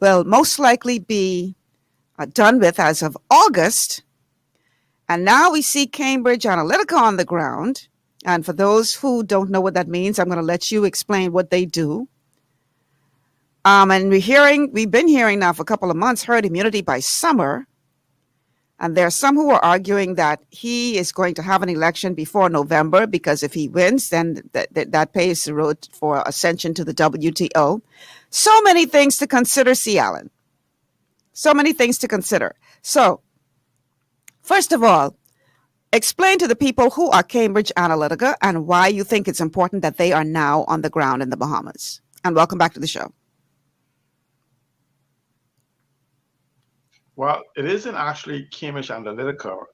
will most likely be done with as of August. And now we see Cambridge Analytica on the ground. And for those who don't know what that means, I'm going to let you explain what they do. And we've been hearing now for a couple of months, herd immunity by summer. And there are some who are arguing that he is going to have an election before November, because if he wins, then that paves the road for ascension to the WTO. So many things to consider, C. Allen. So many things to consider. So, first of all, explain to the people who are Cambridge Analytica and why you think it's important that they are now on the ground in the Bahamas. And welcome back to the show. Well, it isn't actually Cambridge Analytica.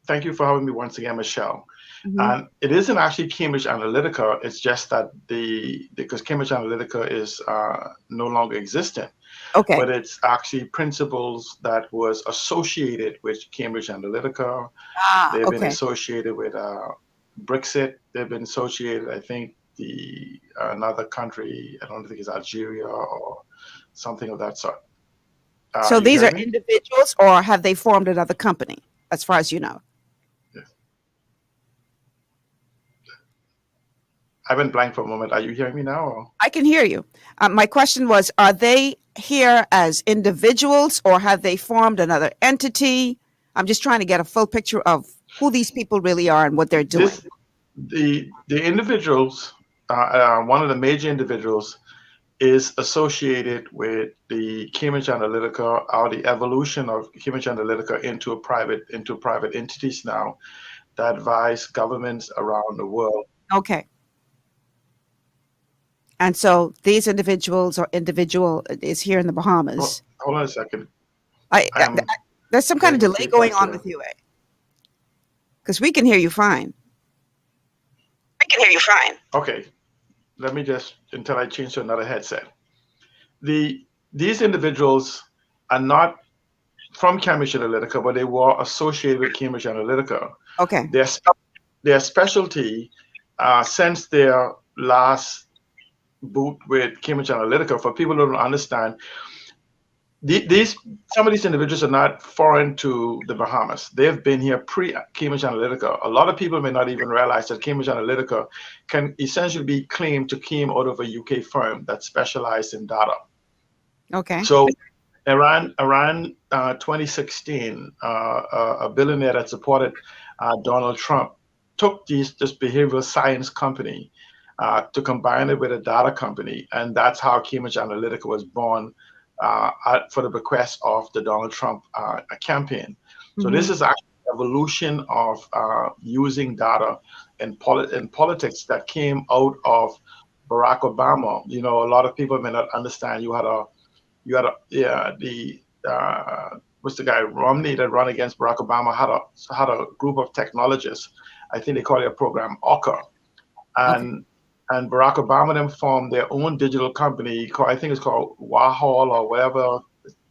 Thank you for having me once again, Michelle. Mm-hmm. And it isn't actually Cambridge Analytica. It's just that because Cambridge Analytica is no longer existent. Okay. But it's actually principles that was associated with Cambridge Analytica. They've been associated with Brexit. They've been associated, I think, another country. I don't think it's Algeria or something of that sort. So these are individuals, or have they formed another company, as far as you know? Yes. I went blank for a moment. Are you hearing me now? Or? I can hear you. My question was, are they here as individuals, or have they formed another entity? I'm just trying to get a full picture of who these people really are and what they're doing. The individuals, one of the major individuals is associated with the Cambridge Analytica, or the evolution of Cambridge Analytica into private entities now that advise governments around the world. Okay. And so these individuals, or individual is here in the Bahamas. Hold on a second. There's some kind of delay going on with you, because we can hear you fine. Okay. Let me just, until I change to another headset. These individuals are not from Cambridge Analytica, but they were associated with Cambridge Analytica. Okay. Their specialty, since their last boot with Cambridge Analytica, for people who don't understand, some of these individuals are not foreign to the Bahamas. They've been here pre-Cambridge Analytica. A lot of people may not even realize that Cambridge Analytica can essentially be claimed to came out of a UK firm that specialized in data. Okay. So around 2016, a billionaire that supported Donald Trump took this behavioral science company to combine it with a data company, and that's how Cambridge Analytica was born. For the bequest of the Donald Trump campaign. So this is actually an evolution of using data in politics that came out of Barack Obama. You know, a lot of people may not understand. What's the guy, Romney, that ran against Barack Obama had a group of technologists. I think they call it a program, OCA. And Barack Obama then formed their own digital company I think it's called Wahal or whatever,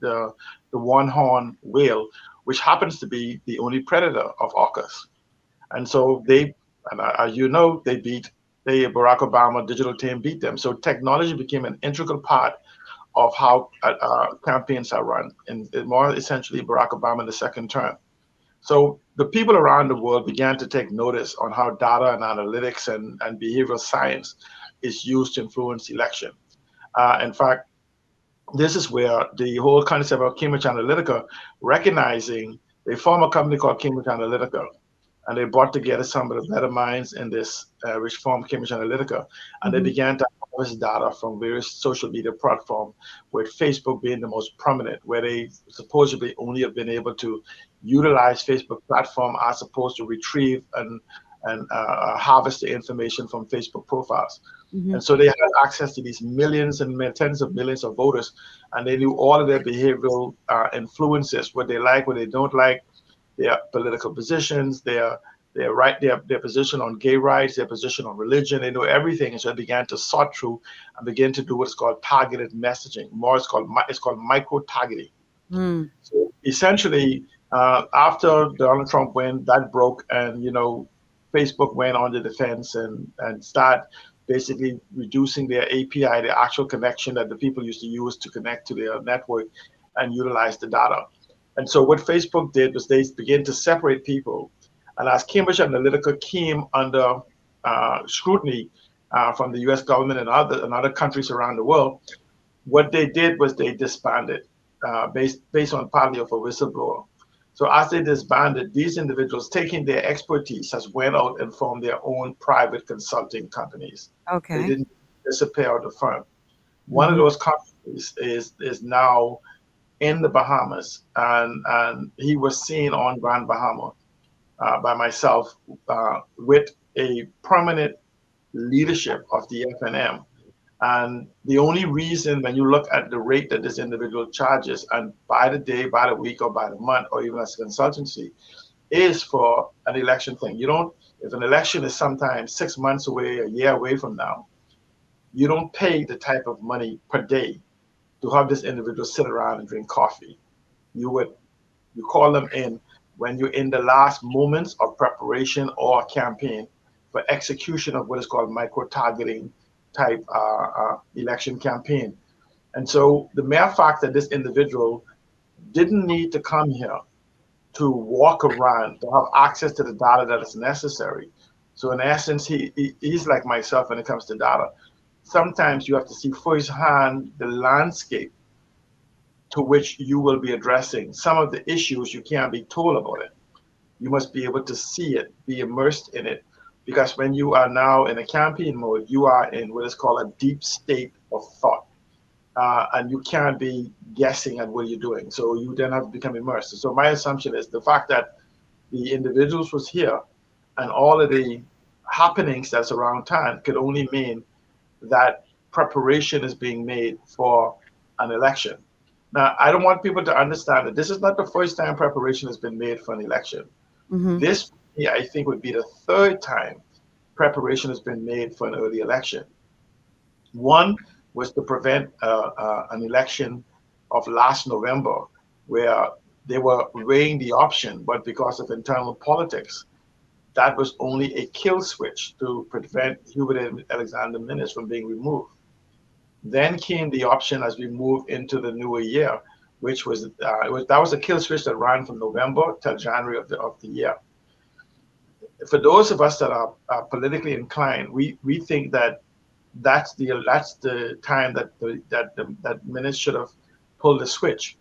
the one horn whale, which happens to be the only predator of AUKUS. And so as you know, Barack Obama digital team beat them. So technology became an integral part of how campaigns are run, and more essentially Barack Obama in the second term. So the people around the world began to take notice on how data and analytics and behavioral science is used to influence election. In fact, this is where the whole concept of Cambridge Analytica, recognizing they formed a company called Cambridge Analytica, and they brought together some of the better minds in this, which formed Cambridge Analytica, and they began to harvest data from various social media platforms, with Facebook being the most prominent, where they supposedly only have been able to utilize Facebook platform as opposed to retrieve and harvest the information from Facebook profiles. And so they had access to these millions and tens of millions of voters, and they knew all of their behavioral influences, what they like, what they don't like, their political positions, their position on gay rights, their position on religion. They know everything, and so they began to sort through and begin to do what's called targeted messaging. More, it's called micro targeting. So essentially, after Donald Trump went, that broke, and Facebook went on the defense and start basically reducing their API, the actual connection that the people used to use to connect to their network and utilize the data. And so what Facebook did was they began to separate people. And as Cambridge Analytica came under scrutiny from the US government and other countries around the world, what they did was they disbanded based on partly of a whistleblower. So as they disbanded, these individuals taking their expertise has went out and formed their own private consulting companies. Okay. They didn't disappear out of the firm. One of those companies is now in the Bahamas, and he was seen on Grand Bahama by myself with a permanent leadership of the FNM. And the only reason when you look at the rate that this individual charges, and by the day, by the week, or by the month, or even as a consultancy, is for an election thing. You don't, if an election is sometimes 6 months away, a year away from now, you don't pay the type of money per day to have this individual sit around and drink coffee. You call them in when you're in the last moments of preparation or campaign for execution of what is called micro-targeting type election campaign. And so the mere fact that this individual didn't need to come here to walk around, to have access to the data that is necessary. So in essence, he's like myself when it comes to data. Sometimes you have to see firsthand the landscape to which you will be addressing. Some of the issues you can't be told about it. You must be able to see it, be immersed in it. Because when you are now in a campaign mode, you are in what is called a deep state of thought. And you can't be guessing at what you're doing. So you then have to become immersed. So my assumption is the fact that the individuals was here and all of the happenings that's around town could only mean that preparation is being made for an election. Now, I don't want people to understand that this is not the first time preparation has been made for an election. This, I think, would be the third time preparation has been made for an early election. One was to prevent an election of last November, where they were weighing the option, but because of internal politics, that was only a kill switch to prevent Hubert Alexander Minnis from being removed. Then came the option as we moved into the newer year, which was that was a kill switch that ran from November till January of the year. For those of us that are politically inclined, we think that that's the time that Minnis should have pulled the switch,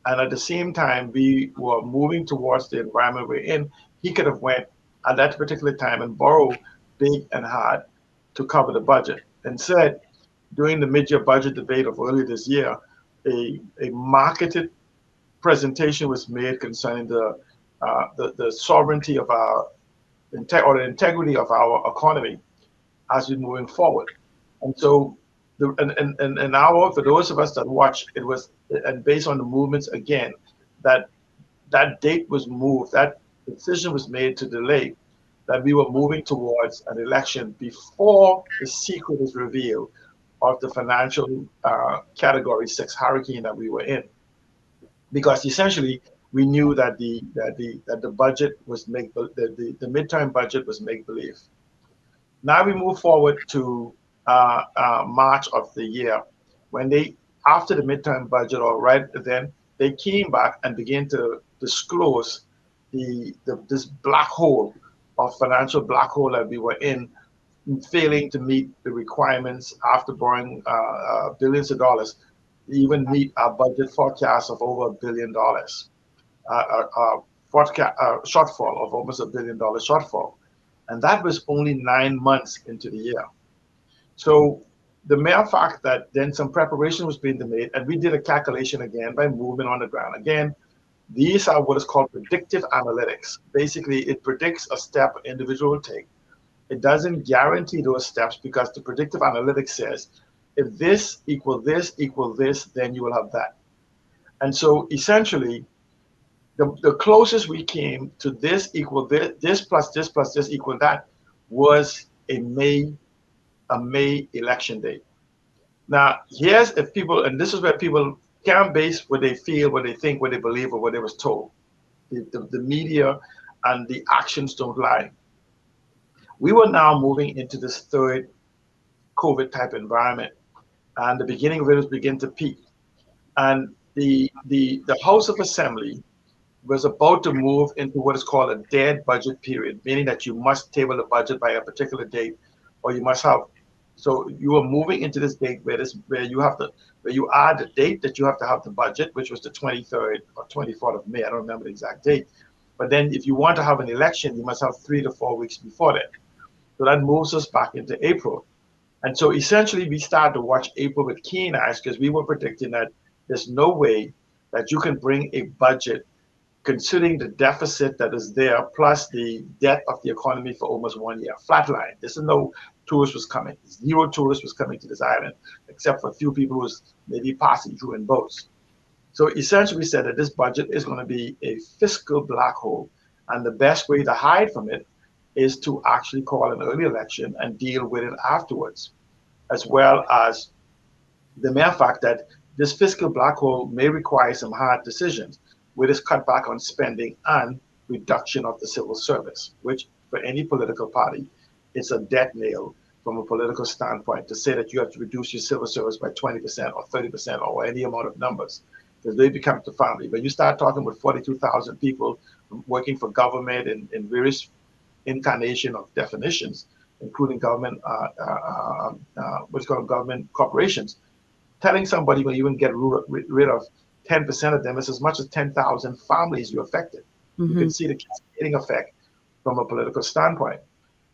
and at the same time we were moving towards the environment we're in. He could have went at that particular time and borrowed big and hard to cover the budget. Instead, during the mid-year budget debate of earlier this year, a marketed presentation was made concerning the sovereignty of our or the integrity of our economy as we're moving forward. And so, for those of us that watch, it was, and based on the movements again, that date was moved, that decision was made to delay, that we were moving towards an election before the secret is revealed of the financial category 6 hurricane that we were in. Because essentially, we knew that the budget was the midterm budget was make believe. Now we move forward to March of the year, when after the midterm budget, or right then, they came back and began to disclose this black hole of financial black hole that we were in, failing to meet the requirements after borrowing billions of dollars, even meet our budget forecast of over $1 billion. Shortfall of almost $1 billion shortfall. And that was only 9 months into the year. So the mere fact that then some preparation was being made, and we did a calculation again by movement on the ground. Again, these are what is called predictive analytics. Basically, it predicts a step an individual will take. It doesn't guarantee those steps, because the predictive analytics says, if this equal this, then you will have that. And so essentially, the closest we came to this equal this plus this plus this equal that was a May election date. Now, here's if people, and this is where people can base what they feel, what they think, what they believe, or what they was told. The media and the actions don't lie. We were now moving into this third COVID type environment, and the beginning of it was begin to peak. And the House of Assembly was about to move into what is called a dead budget period, meaning that you must table the budget by a particular date, or you must have. So you are moving into this date where you have to where you add the date that you have to have the budget, which was the 23rd or 24th of May. I don't remember the exact date. But then if you want to have an election, you must have 3 to 4 weeks before that. So that moves us back into April. And so essentially we started to watch April with keen eyes because we were predicting that there's no way that you can bring a budget considering the deficit that is there, plus the debt of the economy for almost 1 year, flatline. This is no tourists was coming. Zero tourists was coming to this island, except for a few people who was maybe passing through in boats. So essentially we said that this budget is going to be a fiscal black hole. And the best way to hide from it is to actually call an early election and deal with it afterwards, as well as the mere fact that this fiscal black hole may require some hard decisions, with this cut back on spending and reduction of the civil service, which for any political party, it's a death nail from a political standpoint to say that you have to reduce your civil service by 20% or 30% or any amount of numbers, because they become the family. When you start talking with 42,000 people working for government in various incarnation of definitions, including government, what's called government corporations, telling somebody when you even get rid of 10% of them, it's as much as 10,000 families you affected. Mm-hmm. You can see the cascading effect from a political standpoint.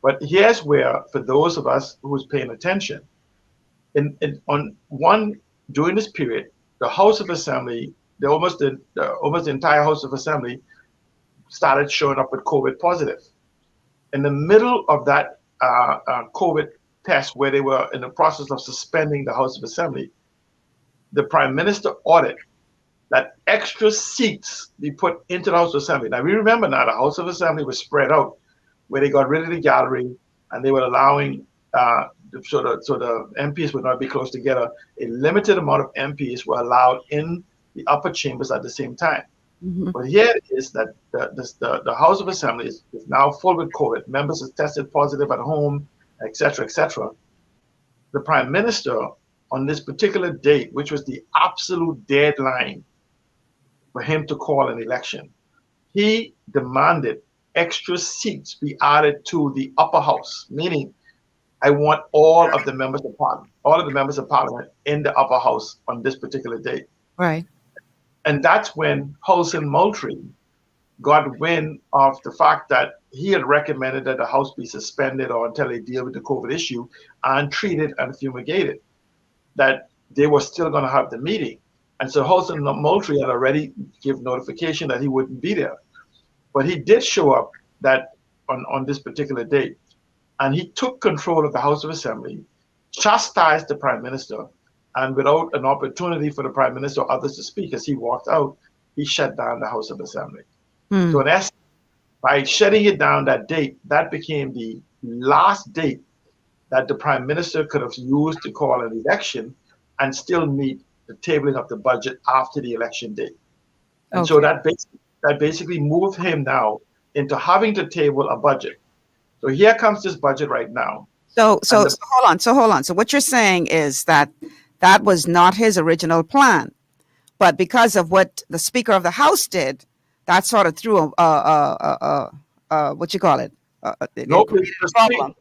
But here's where, for those of us who was paying attention, during this period, the House of Assembly, almost the entire House of Assembly started showing up with COVID positive. In the middle of that COVID test, where they were in the process of suspending the House of Assembly, the Prime Minister ordered that extra seats be put into the House of Assembly. Now, we remember now the House of Assembly was spread out, where they got rid of the gallery, and they were allowing, so the MPs would not be close together. A limited amount of MPs were allowed in the upper chambers at the same time. Mm-hmm. But here it is that the House of Assembly is now full with COVID. Members have tested positive at home, et cetera, et cetera. The Prime Minister, on this particular date, which was the absolute deadline for him to call an election, he demanded extra seats be added to the upper house, meaning I want all of the members of parliament in the upper house on this particular date. Right. And that's when Hudson Moultrie got wind of the fact that he had recommended that the house be suspended or until they deal with the COVID issue and treated and fumigated, that they were still going to have the meeting. And so Hudson Moultrie had already given notification that he wouldn't be there. But he did show up that on this particular date, and he took control of the House of Assembly, chastised the Prime Minister, and without an opportunity for the Prime Minister or others to speak as he walked out, he shut down the House of Assembly. So in essence, by shutting it down that date, that became the last date that the Prime Minister could have used to call an election and still meet the tabling of the budget after the election date. And so that basically moved him now into having to table a budget. So here comes this budget right now. So hold on. So what you're saying is that was not his original plan, but because of what the Speaker of the House did, that sort of threw what you call it? Problem.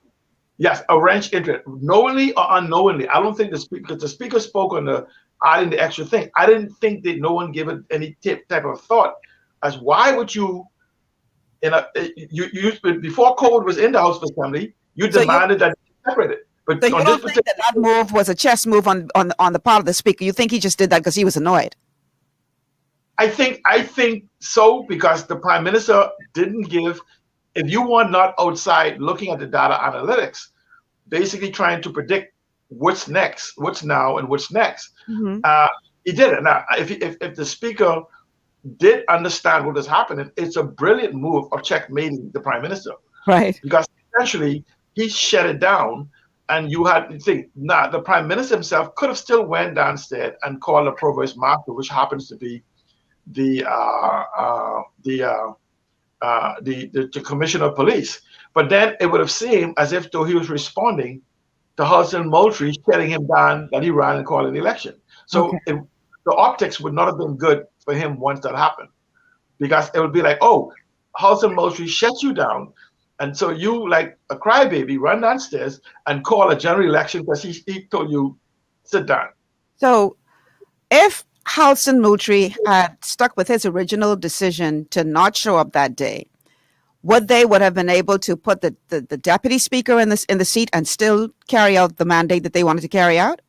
Yes, a wrench into it, knowingly or unknowingly. I don't think because the Speaker spoke on adding the extra thing. I didn't think that no one gave it any type of thought as why would you, before COVID was in the House of Assembly, you demanded that it be separated. But so you don't think that move was a chess move on the part of the Speaker? You think he just did that because he was annoyed? I think so, because the Prime Minister didn't give. If you were not outside looking at the data analytics, basically trying to predict what's next, what's now, and what's next, he did it. Now, if the Speaker did understand what was happening, it's a brilliant move of checkmating the Prime Minister, right? Because essentially he shut it down, and you had to think. Now, the Prime Minister himself could have still went downstairs and called the Provost Marshal, which happens to be the Commissioner of Police. But then it would have seemed as if though he was responding to Hudson Moultrie shutting him down that he ran and called an election. Okay. So the optics would not have been good for him once that happened, because it would be like, oh, Hudson Moultrie shut you down. And so you, like a crybaby, run downstairs and call a general election because he told you, sit down. So if Halson Moultrie had stuck with his original decision to not show up that day, would have been able to put the deputy speaker in the seat and still carry out the mandate that they wanted to carry out?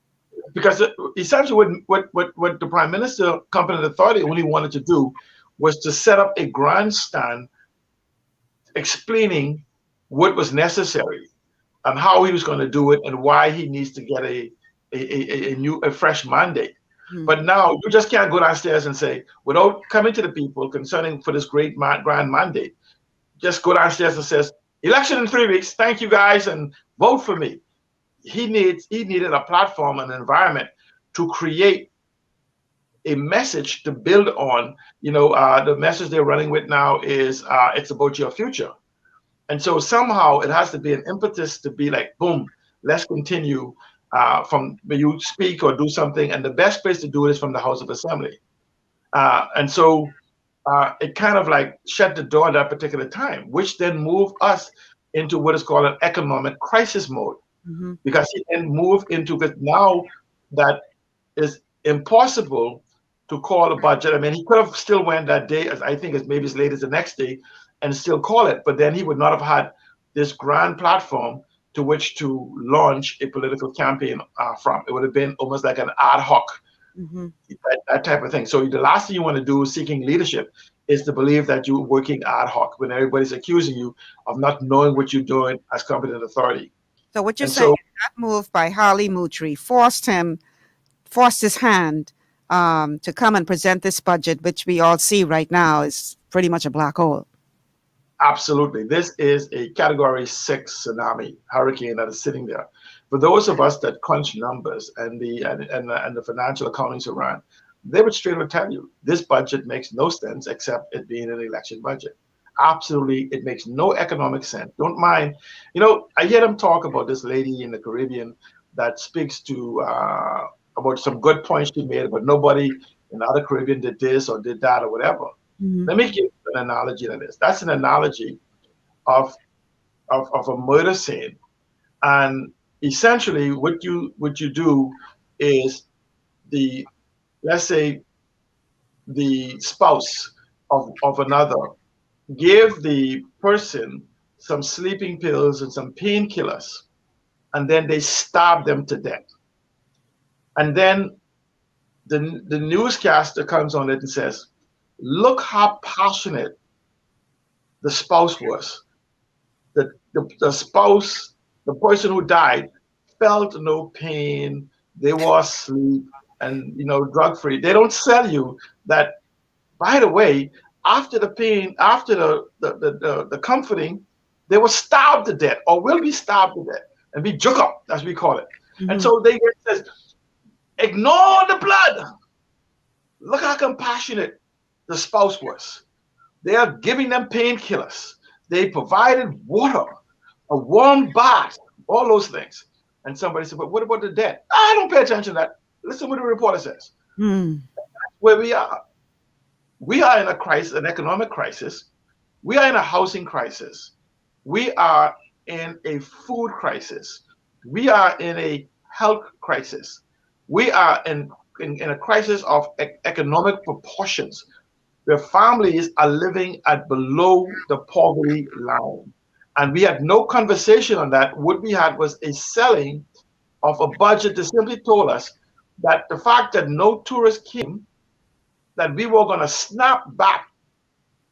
Because essentially what the Prime Minister, Competent Authority, only wanted to do was to set up a grandstand explaining what was necessary and how he was going to do it and why he needs to get a fresh mandate. But now you just can't go downstairs and say, without coming to the people concerning for this great grand mandate, just go downstairs and says, election in 3 weeks, thank you guys, and vote for me. He needed a platform, an environment to create a message to build on. The message they're running with now is it's about your future. And so somehow it has to be an impetus to be like, boom, let's continue from when you speak or do something. And the best place to do it is from the House of Assembly. And so it kind of like shut the door at that particular time, which then moved us into what is called an economic crisis mode. Because he then moved into, because now that is impossible to call a budget. I mean, he could have still went that day, as I think as maybe as late as the next day, and still call it, but then he would not have had this grand platform to which to launch a political campaign from. It would have been almost like an ad hoc, that type of thing. So the last thing you want to do seeking leadership is to believe that you're working ad hoc when everybody's accusing you of not knowing what you're doing as competent authority. So what you're saying is that move by Harley Moultrie forced his hand to come and present this budget, which we all see right now is pretty much a black hole. Absolutely. This is a Category 6 tsunami hurricane that is sitting there. For those of us that crunch numbers and the financial accountings around, they would straight up tell you this budget makes no sense except it being an election budget. Absolutely, it makes no economic sense. Don't mind. I hear them talk about this lady in the Caribbean that speaks to about some good points she made, but nobody in the other Caribbean did this or did that or whatever. Let me give an analogy to this. That's an analogy of a murder scene, and essentially what you do is let's say the spouse of another give the person some sleeping pills and some painkillers, and then they stab them to death. And then the newscaster comes on it and says, look how passionate the spouse was. The spouse, the person who died, felt no pain. They were asleep and drug-free. They don't tell you that, by the way, after the pain, after the comforting, they were stabbed to death or will be stabbed to death and be juk up, as we call it. And so they says, ignore the blood. Look how compassionate the spouse was. They are giving them painkillers. They provided water, a warm bath, all those things. And somebody said, but what about the dead? I don't pay attention to that. Listen what the reporter says. That's where we are. We are in a crisis, an economic crisis. We are in a housing crisis. We are in a food crisis. We are in a health crisis. We are in a crisis of economic proportions, where families are living at below the poverty line. And we had no conversation on that. What we had was a selling of a budget that simply told us that the fact that no tourists came, that we were going to snap back.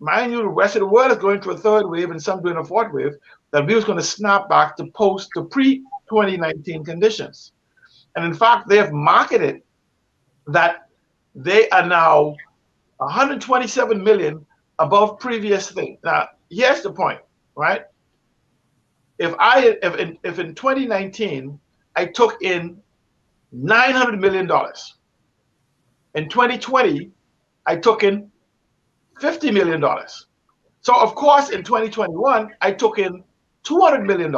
Mind you, the rest of the world is going through a third wave and some doing a fourth wave, that we was going to snap back to pre-2019 conditions. And in fact, they have marketed that they are now 127 million above previous thing. Now, here's the point, right? If in 2019 I took in $900 million, in 2020 I took in $50 million. So of course in 2021 I took in $200 million,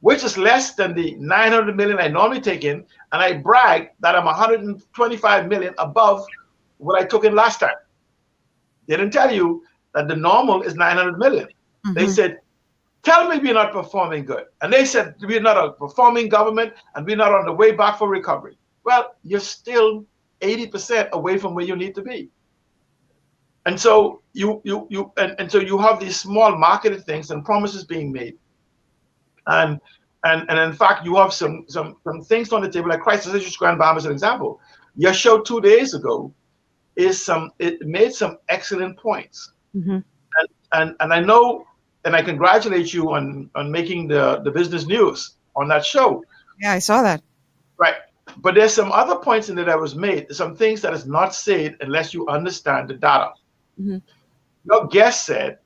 which is less than the 900 million I normally take in, and I brag that I'm 125 million above what I took in last time. They didn't tell you that the normal is 900 million. Mm-hmm. They said, tell me we're not performing good. And they said, we're not a performing government and we're not on the way back for recovery. Well, you're still 80% away from where you need to be. And so you have these small marketed things and promises being made. And in fact, you have some things on the table, like Crisis Issues Grand Bahama as an example. Your show 2 days ago it made some excellent points. Mm-hmm. And I know, and I congratulate you on making the business news on that show. Yeah, I saw that. Right. But there's some other points in there that was made, some things that is not said unless you understand the data. Mm-hmm. Your guest said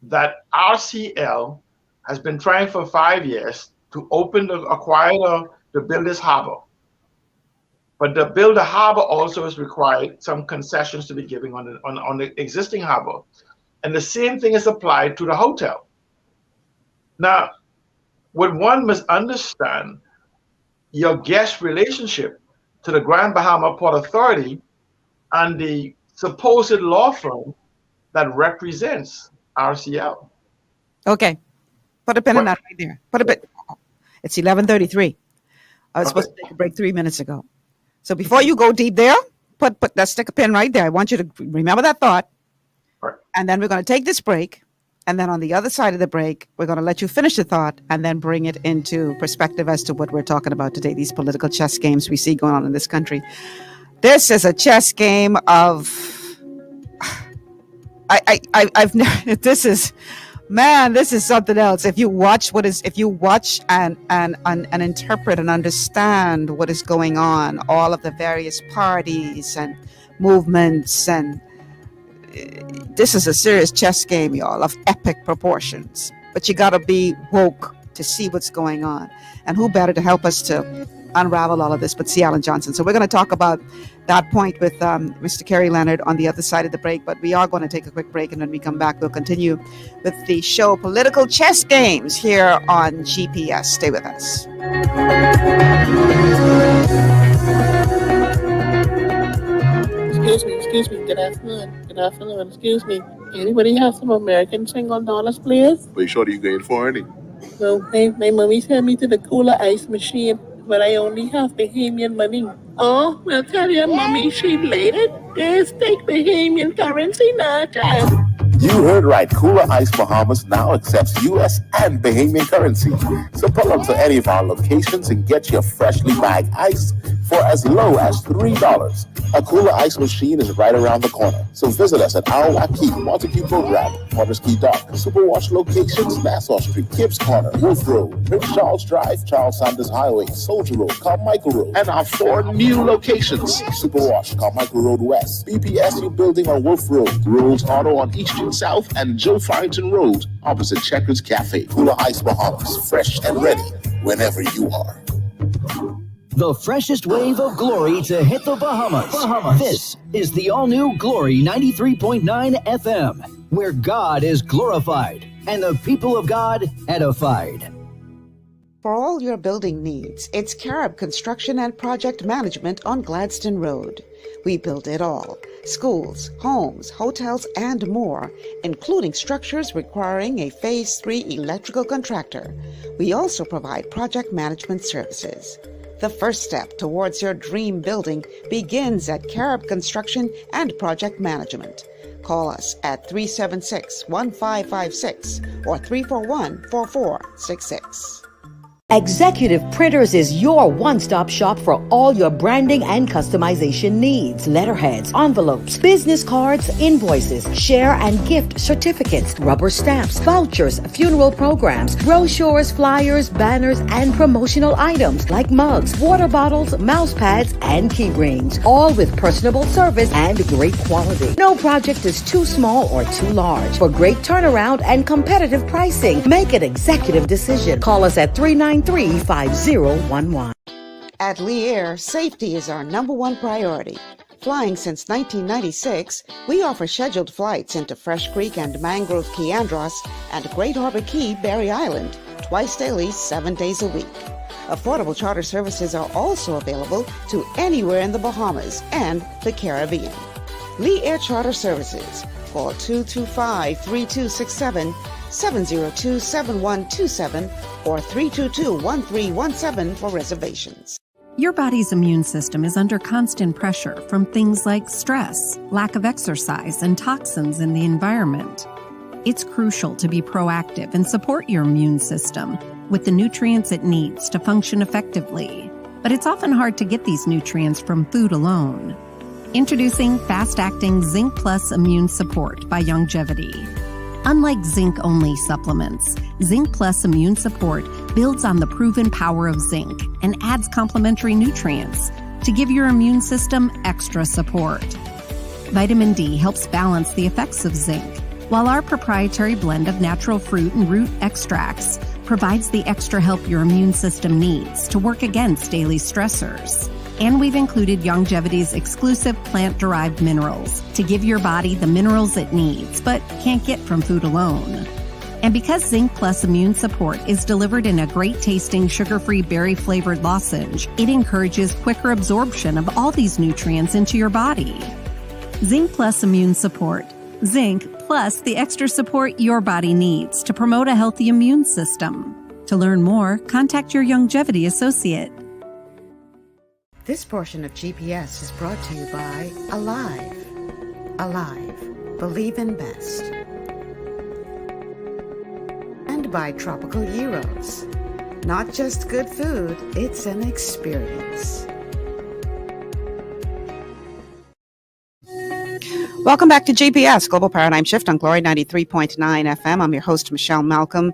that RCL has been trying for 5 years to acquire to build this harbor. But to build a harbor also is required some concessions to be given on the existing harbor. And the same thing is applied to the hotel. Now, what one must understand, your guest relationship to the Grand Bahama Port Authority and the supposed law firm that represents RCL. Okay. Put a pin in that right there. It's 11:33. I was supposed to take a break 3 minutes ago. So before you go deep there, let's stick a pin right there. I want you to remember that thought. Right. And then we're going to take this break. And then on the other side of the break, we're going to let you finish the thought and then bring it into perspective as to what we're talking about today, these political chess games we see going on in this country. This is a chess game of, this is something else. If you watch and interpret and understand what is going on, all of the various parties and movements, and this is a serious chess game, y'all, of epic proportions. But you got to be woke to see what's going on. And who better to help us to unravel all of this but C. Alan Johnson. So we're going to talk about that point with Mr. Kerry Leonard on the other side of the break. But we are going to take a quick break, and when we come back, we'll continue with the show Political Chess Games here on GPS. Stay with us. Excuse me. Good afternoon. Excuse me. Anybody have some American single dollars, please? What short are you going for, Ernie? Well, my mommy sent me to the cooler ice machine, but I only have Bahamian money. Oh, well, tell your mommy she laid it. There's take Bahamian currency now, child. You heard right. Cooler Ice Bahamas now accepts U.S. and Bahamian currency. So pull up to any of our locations and get your freshly bagged ice for as low as $3. A Cooler Ice machine is right around the corner. So visit us at Arawak Key, Montague Boat Ramp, Potters Key Dock, Superwash locations, Nassau Street, Gibbs Corner, Wolf Road, Prince Charles Drive, Charles Sanders Highway, Soldier Road, Carmichael Road, and our 4 new locations: Superwash, Carmichael Road West, BPSU Building on Wolf Road, Rolls Auto on Eastern South, and Joe Farrington Road, opposite Checkers Cafe. Cooler Ice Bahamas, fresh and ready whenever you are. The freshest wave of glory to hit the Bahamas. This is the all-new Glory 93.9 FM, where God is glorified and the people of God edified. For all your building needs, it's Carib Construction and Project Management on Gladstone Road. We build it all: schools, homes, hotels, and more, including structures requiring a Phase 3 electrical contractor. We also provide project management services. The first step towards your dream building begins at Carib Construction and Project Management. Call us at 376-1556 or 341-4466. Executive Printers is your one-stop shop for all your branding and customization needs. Letterheads, envelopes, business cards, invoices, share and gift certificates, rubber stamps, vouchers, funeral programs, brochures, flyers, banners, and promotional items like mugs, water bottles, mouse pads, and key rings, all with personable service and great quality. No project is too small or too large. For great turnaround and competitive pricing, make an executive decision. Call us at 393-5011. At Lee Air, safety is our #1 priority. Flying since 1996, we offer scheduled flights into Fresh Creek and Mangrove Key Andros and Great Harbor Key, Berry Island, twice daily, 7 days a week. Affordable charter services are also available to anywhere in the Bahamas and the Caribbean. Lee Air Charter Services. Call 225-3267, 702-7127, or 322-1317 for reservations. Your body's immune system is under constant pressure from things like stress, lack of exercise, and toxins in the environment. It's crucial to be proactive and support your immune system with the nutrients it needs to function effectively. But it's often hard to get these nutrients from food alone. Introducing fast-acting Zinc Plus Immune Support by Youngevity. Unlike zinc-only supplements, Zinc Plus Immune Support builds on the proven power of zinc and adds complementary nutrients to give your immune system extra support. Vitamin D helps balance the effects of zinc, while our proprietary blend of natural fruit and root extracts provides the extra help your immune system needs to work against daily stressors. And we've included Youngevity's exclusive plant-derived minerals to give your body the minerals it needs but can't get from food alone. And because Zinc Plus Immune Support is delivered in a great-tasting sugar-free berry-flavored lozenge, it encourages quicker absorption of all these nutrients into your body. Zinc Plus Immune Support. Zinc plus the extra support your body needs to promote a healthy immune system. To learn more, contact your Youngevity associate. This portion of GPS is brought to you by Alive. Alive. Believe in best. And by Tropical Gyros. Not just good food, it's an experience. Welcome back to GPS, Global Paradigm Shift on Glory 93.9 FM. I'm your host, Michelle Malcolm.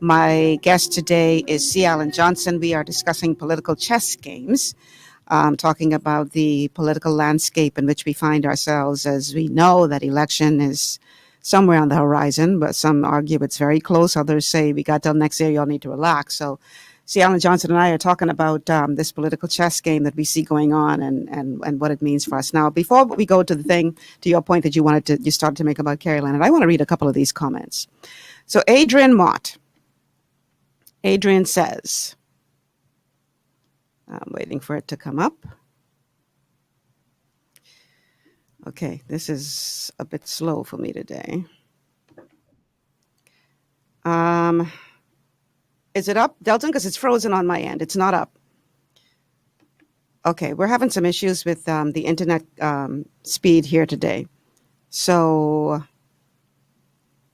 My guest today is C. Alan Johnson. We are discussing political chess games, talking about the political landscape in which we find ourselves, as we know that election is somewhere on the horizon, but some argue it's very close. Others say we got till next year, you all need to relax. So C. Alan Johnson and I are talking about this political chess game that we see going on and what it means for us. Now, before we go to the thing, to your point that you started to make about Carrie Leonard, I want to read a couple of these comments. So Adrian Mott. Adrian says, I'm waiting for it to come up. Okay, this is a bit slow for me today. Is it up, Delton? Because it's frozen on my end. It's not up. Okay, we're having some issues with the internet speed here today. So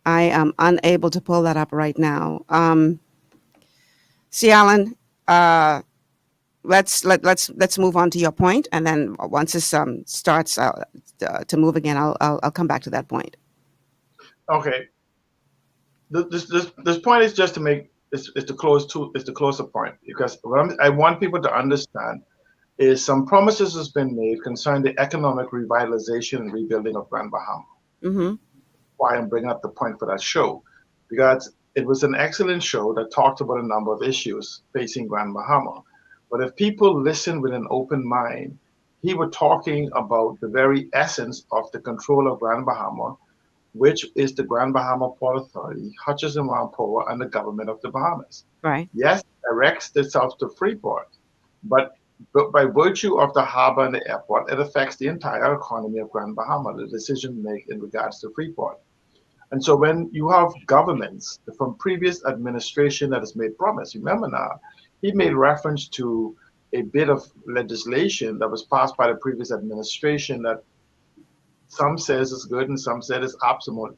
I am unable to pull that up right now. See, Alan, let's move on to your point, and then once this starts to move again, I'll come back to that point. Okay. This point is just to make is to close a point, because what I want people to understand is some promises has been made concerning the economic revitalization and rebuilding of Grand Bahama. Mm-hmm. Why I'm bringing up the point for that show, because it was an excellent show that talked about a number of issues facing Grand Bahama. But if people listen with an open mind, he was talking about the very essence of the control of Grand Bahama, which is the Grand Bahama Port Authority, Hutchison Whampoa, and the government of the Bahamas. Right. Yes, it erects itself to Freeport, but by virtue of the harbor and the airport, it affects the entire economy of Grand Bahama, the decision made in regards to Freeport. And so when you have governments from previous administration that has made promise, remember now, he made reference to a bit of legislation that was passed by the previous administration that some says is good and some said is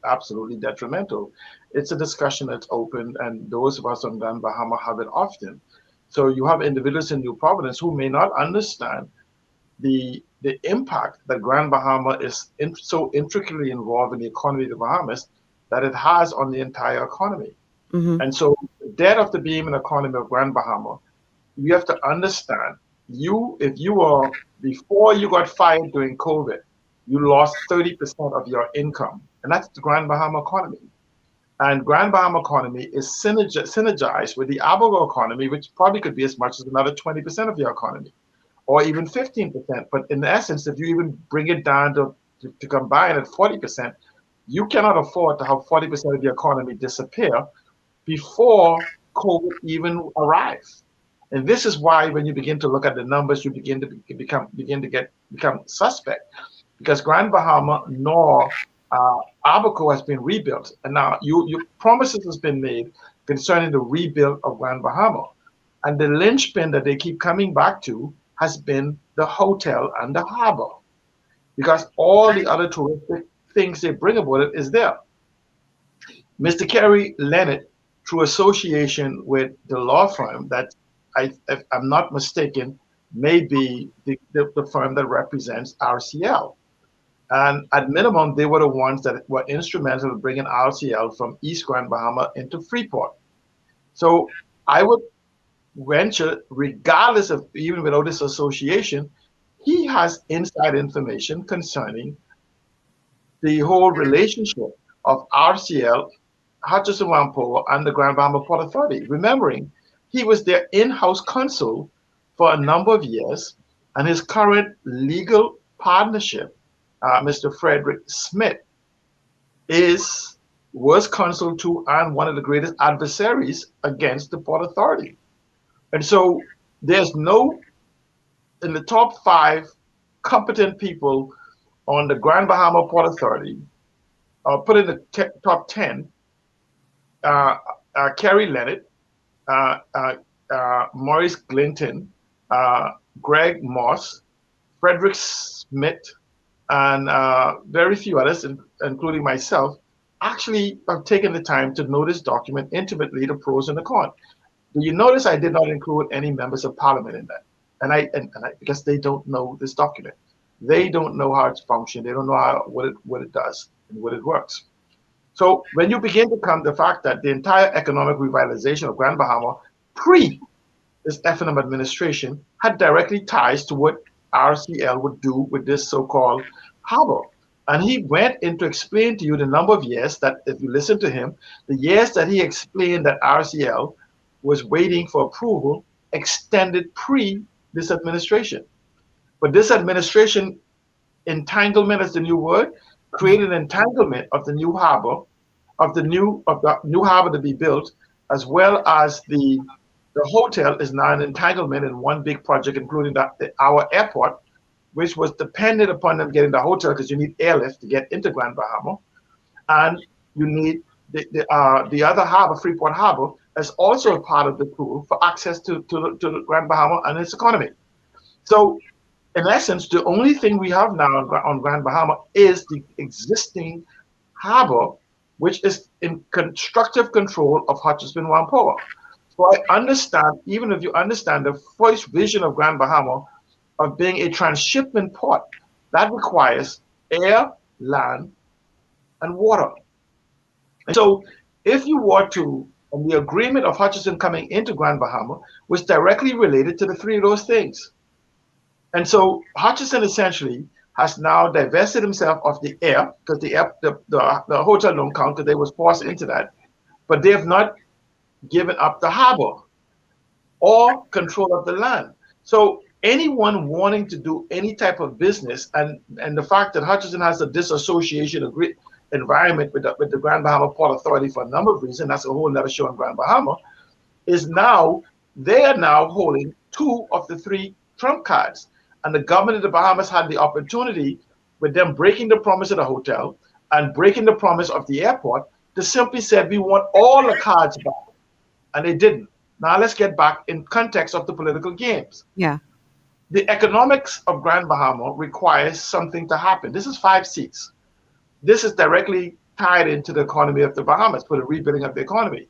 absolutely detrimental. It's a discussion that's open, and those of us on Grand Bahama have it often. So you have individuals in New Providence who may not understand the impact that Grand Bahama is so intricately involved in the economy of the Bahamas that it has on the entire economy. Mm-hmm. And so the debt of the beam and economy of Grand Bahama, you have to understand, if you are, before you got fired during COVID, you lost 30% of your income. And that's the Grand Bahama economy. And Grand Bahama economy is synergized with the Abago economy, which probably could be as much as another 20% of your economy, or even 15%. But in essence, if you even bring it down to combine at 40%, you cannot afford to have 40% of your economy disappear before COVID even arrive. And this is why when you begin to look at the numbers, you begin to become suspect, because Grand Bahama nor Abaco has been rebuilt. And now your promises has been made concerning the rebuild of Grand Bahama. And the linchpin that they keep coming back to has been the hotel and the harbor, because all the other terrific things they bring about it is there. Mr. Kerry Leonard, through association with the law firm that, if I'm not mistaken, may be the firm that represents RCL. And at minimum, they were the ones that were instrumental in bringing RCL from East Grand Bahama into Freeport. So I would venture, regardless of even without this association, he has inside information concerning the whole relationship of RCL, Hutchison Whampoa, and the Grand Bahama Port Authority. Remembering, he was their in-house counsel for a number of years, and his current legal partnership, Mr. Frederick Smith, was counsel to and one of the greatest adversaries against the Port Authority. And so there's no, in the top 5 competent people on the Grand Bahama Port Authority, put in the top 10, Kerry Leonard, Maurice Glinton, Greg Moss, Frederick Smith, and very few others, including myself, actually have taken the time to know this document intimately, the pros and the cons. Do you notice I did not include any members of parliament in that? And I because they don't know this document. They don't know how it's functioned. They don't know what it does and what it works. So when you begin to come to the fact that the entire economic revitalization of Grand Bahama pre this Effingham administration had directly ties to what RCL would do with this so-called harbor. And he went in to explain to you the number of years that, if you listen to him, the years that he explained that RCL was waiting for approval extended pre this administration. But this administration, entanglement is the new word, created an entanglement of the new harbor, of the new harbor to be built, as well as the hotel is now an entanglement in one big project, including our airport, which was dependent upon them getting the hotel, because you need airlift to get into Grand Bahama, and you need the other harbor, Freeport Harbor, as also a part of the pool for access to the Grand Bahama and its economy. So, in essence, the only thing we have now on Grand Bahama is the existing harbor, which is in constructive control of Hutchison Whampoa. So I understand, even if you understand the first vision of Grand Bahama of being a transshipment port, that requires air, land, and water. And so if you were to, and the agreement of Hutchison coming into Grand Bahama was directly related to the 3 of those things. And so Hutchison essentially has now divested himself of the air, because the hotel don't count because they was forced into that, but they have not given up the harbor or control of the land. So anyone wanting to do any type of business, and the fact that Hutchison has a disassociation environment with the Grand Bahama Port Authority for a number of reasons, that's a whole other show in Grand Bahama, they are now holding 2 of the 3 trump cards. And the government of the Bahamas had the opportunity, with them breaking the promise of the hotel and breaking the promise of the airport, to simply say, we want all the cards back. And they didn't. Now let's get back in context of the political games. Yeah. The economics of Grand Bahama requires something to happen. This is 5 seats. This is directly tied into the economy of the Bahamas, for the rebuilding of the economy.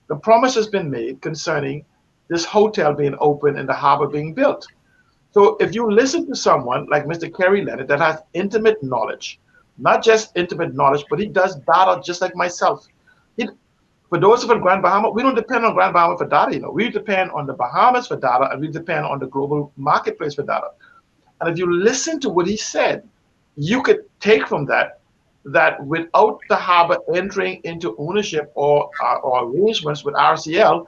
The promise has been made concerning this hotel being open and the harbor being built. So if you listen to someone like Mr. Kerry Leonard that has intimate knowledge, not just intimate knowledge, but he does data just like myself. For those of us in Grand Bahama, we don't depend on Grand Bahama for data. We depend on the Bahamas for data, and we depend on the global marketplace for data. And if you listen to what he said, you could take from that without the harbor entering into ownership or arrangements with RCL,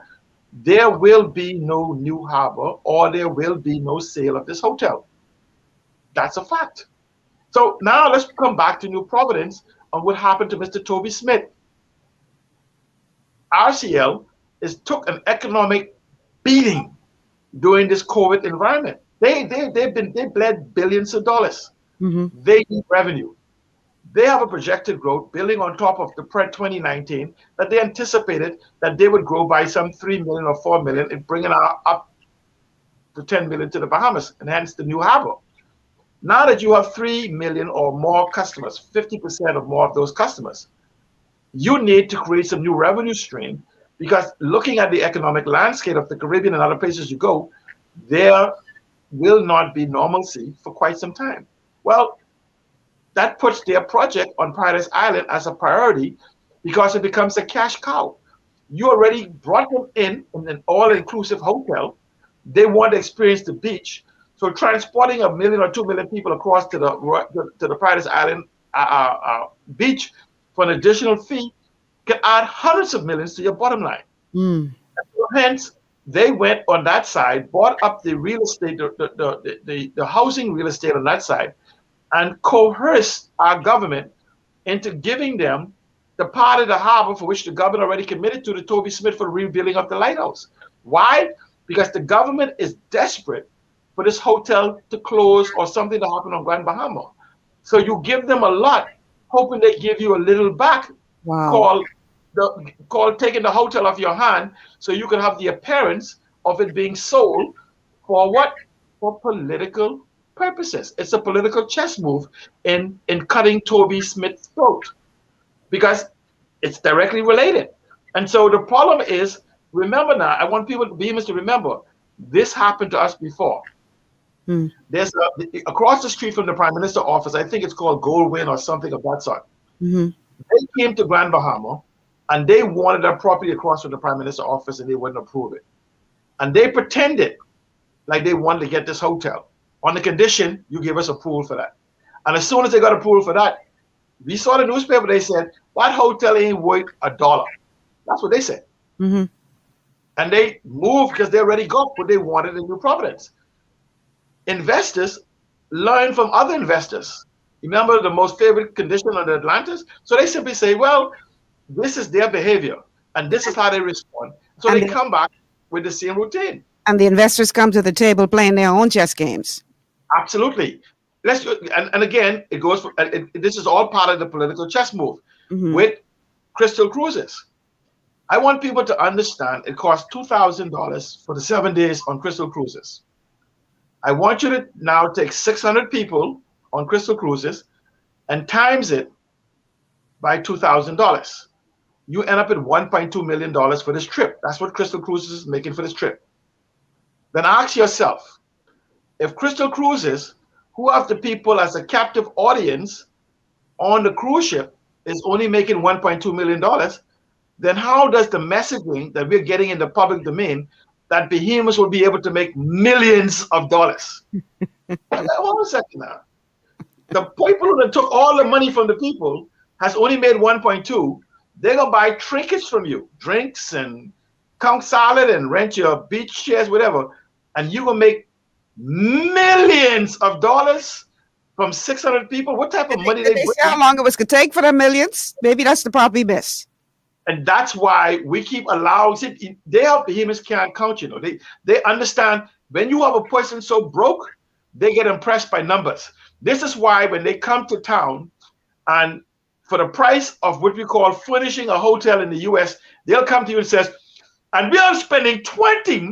there will be no new harbor, or there will be no sale of this hotel. That's a fact. So now let's come back to New Providence on what happened to Mr. Toby Smith. RCL is took an economic beating during this COVID environment. They bled billions of dollars. They need revenue. They have a projected growth building on top of the pre-2019 that they anticipated that they would grow by some 3 million or 4 million and bringing up to 10 million to the Bahamas, and hence the new harbor. Now that you have 3 million or more customers, 50% or more of those customers, you need to create some new revenue stream, because looking at the economic landscape of the Caribbean and other places you go, there will not be normalcy for quite some time. Well, that puts their project on Paradise Island as a priority because it becomes a cash cow. You already brought them in an all-inclusive hotel. They want to experience the beach. So transporting 1 million or 2 million people across to the Paradise Island beach for an additional fee can add hundreds of millions to your bottom line. So hence, they went on that side, bought up the real estate, the housing real estate on that side, and coerced our government into giving them the part of the harbor for which the government already committed to Toby Smith for the rebuilding of the lighthouse. Why? Because the government is desperate for this hotel to close or something to happen on Grand Bahama. So you give them a lot, hoping they give you a little back. Wow. Called taking the hotel off your hand, so you can have the appearance of it being sold for what? For political purposes. It's a political chess move in cutting Toby Smith's throat, because it's directly related. And so the problem is, remember now, I want people to remember, this happened to us before. There's across the street from the Prime Minister's office, I think it's called Goldwyn or something of that sort. They came to Grand Bahama and they wanted their property across from the Prime Minister's office, and they wouldn't approve it. And they pretended like they wanted to get this hotel on the condition you give us approval for that. And as soon as they got approval for that, we saw the newspaper, they said, that hotel ain't worth $1. That's what they said. And they moved because they already got what they wanted in New Providence. Investors learn from other investors. Remember the most favorite condition on the Atlantis? So they simply say, well, this is their behavior, and this is how they respond. So they come back with the same routine. And the investors come to the table playing their own chess games. Absolutely. And again, it goes. This is all part of the political chess move with Crystal Cruises. I want people to understand it costs $2,000 for the 7 days on Crystal Cruises. I want you to now take 600 people on Crystal Cruises and times it by $2,000. You end up at $1.2 million for this trip. That's what Crystal Cruises is making for this trip. Then ask yourself, if Crystal Cruises, who have the people as a captive audience on the cruise ship, is only making $1.2 million, then how does the messaging that we're getting in the public domain that Bahamas will be able to make millions of dollars? Hold on a second now. The people that took all the money from the people has only made 1.2. They're gonna buy trinkets from you, drinks and conch salad and rent your beach chairs, whatever, and you will make millions of dollars from 600 people. What type of money Did they say how long it was going to take for the millions? Maybe that's the part we miss. And that's why we keep allowing. They have Bahamas can't count. You know, they understand when you have a person so broke, they get impressed by numbers. This is why when they come to town, and for the price of what we call furnishing a hotel in the U.S., they'll come to you and says, and we are spending $20 million.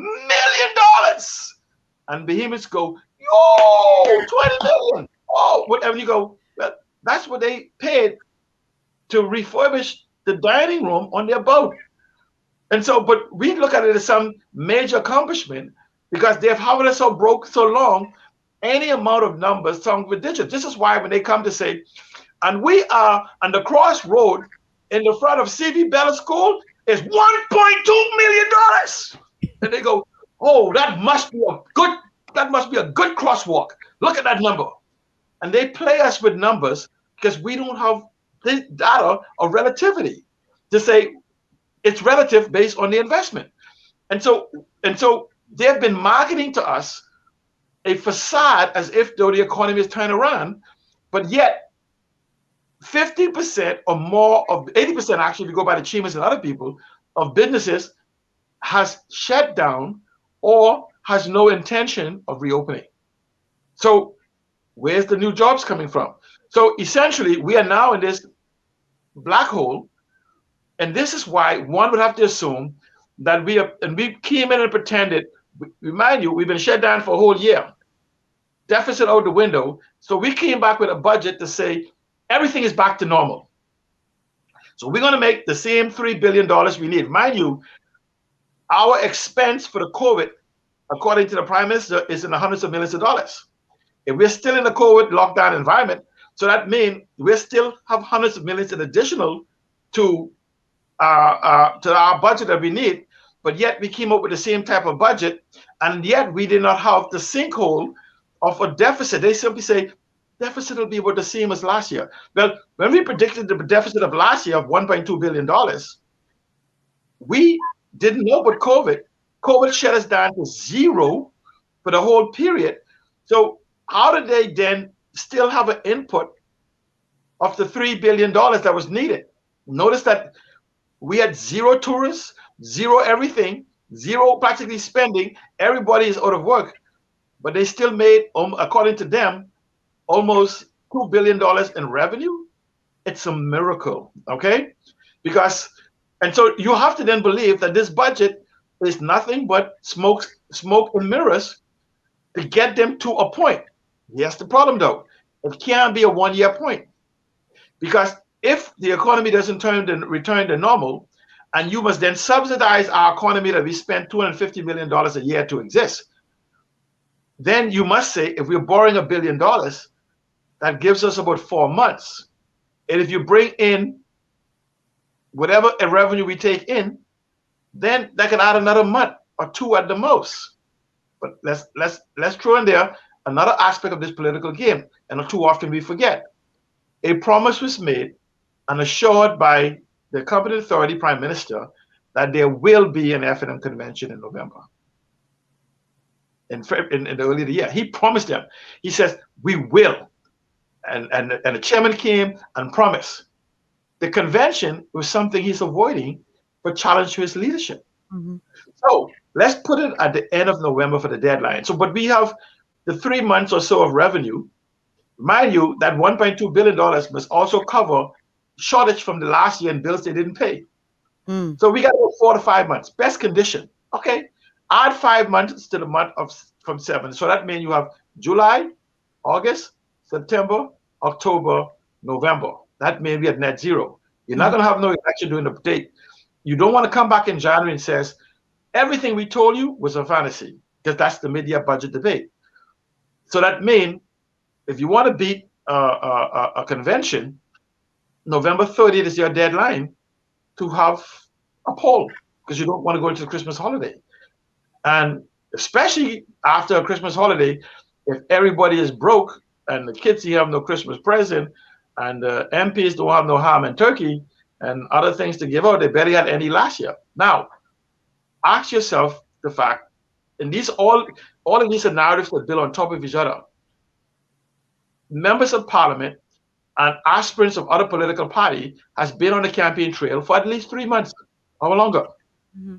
And Bahamas go, yo, 20 million. Oh, whatever. You go, well, that's what they paid to refurbish the dining room on their boat. And so, but we look at it as some major accomplishment because they've had us so broke so long, any amount of numbers sound ridiculous. This is why when they come to say, and we are on the crossroad in the front of C.V. Bella School is $1.2 million. And they go, oh, that must be a good crosswalk. Look at that number. And they play us with numbers because we don't have the data of relativity to say it's relative based on the investment. And so they've been marketing to us a facade as if though the economy is turning around, but yet 50% or more of 80% actually, if you go by the Chimas and other people, of businesses has shut down or has no intention of reopening. So where's the new jobs coming from? So essentially, we are now in this black hole, and this is why one would have to assume that we came in and pretended. Remind you, we've been shut down for a whole year, deficit out the window. So we came back with a budget to say everything is back to normal. So we're going to make the same $3 billion we need. Mind you, our expense for the COVID, according to the Prime Minister, is in the hundreds of millions of dollars. If we're still in the COVID lockdown environment, so that means we still have hundreds of millions in additional to our budget that we need, but yet we came up with the same type of budget, and yet we did not have the sinkhole of a deficit. They simply say deficit will be about the same as last year. Well, when we predicted the deficit of last year of $1.2 billion, we didn't know about COVID. COVID shut us down to zero for the whole period. So how did they then still have an input of the $3 billion that was needed? Notice that we had zero tourists, zero everything, zero practically spending. Everybody is out of work, but they still made, according to them, almost $2 billion in revenue. It's a miracle, okay? And so you have to then believe that this budget is nothing but smoke and mirrors to get them to a point. Here's the problem, though. It can't be a one-year point, because if the economy doesn't return to normal, and you must then subsidize our economy that we spend $250 million a year to exist, then you must say, if we're borrowing $1 billion, that gives us about 4 months. And if you bring in whatever revenue we take in, then that can add another month or two at the most. But let's throw in there another aspect of this political game, and too often we forget. A promise was made and assured by the competent authority Prime Minister that there will be an F&M convention in November. In the early of the year, he promised them. He says, we will. And the chairman came and promised. The convention was something he's avoiding for challenge to his leadership. Mm-hmm. So let's put it at the end of November for the deadline. So, but we have the 3 months or so of revenue. Mind you, that $1.2 billion must also cover shortage from the last year in bills they didn't pay. Mm. So we got about 4 to 5 months, best condition. Okay, add 5 months to the month from 7. So that means you have July, August, September, October, November. That means we at net zero. You're not going to have no election during the date. You don't want to come back in January and says, everything we told you was a fantasy, because that's the mid-year budget debate. So that means if you want to beat a convention, November 30th is your deadline to have a poll, because you don't want to go into the Christmas holiday. And especially after a Christmas holiday, if everybody is broke and the kids you have no Christmas present and the MPs don't have no ham and turkey and other things to give out, they barely had any last year. Now, ask yourself the fact, and these all of these are narratives that build on top of each other. Members of Parliament and aspirants of other political party has been on the campaign trail for at least 3 months or longer. Mm-hmm.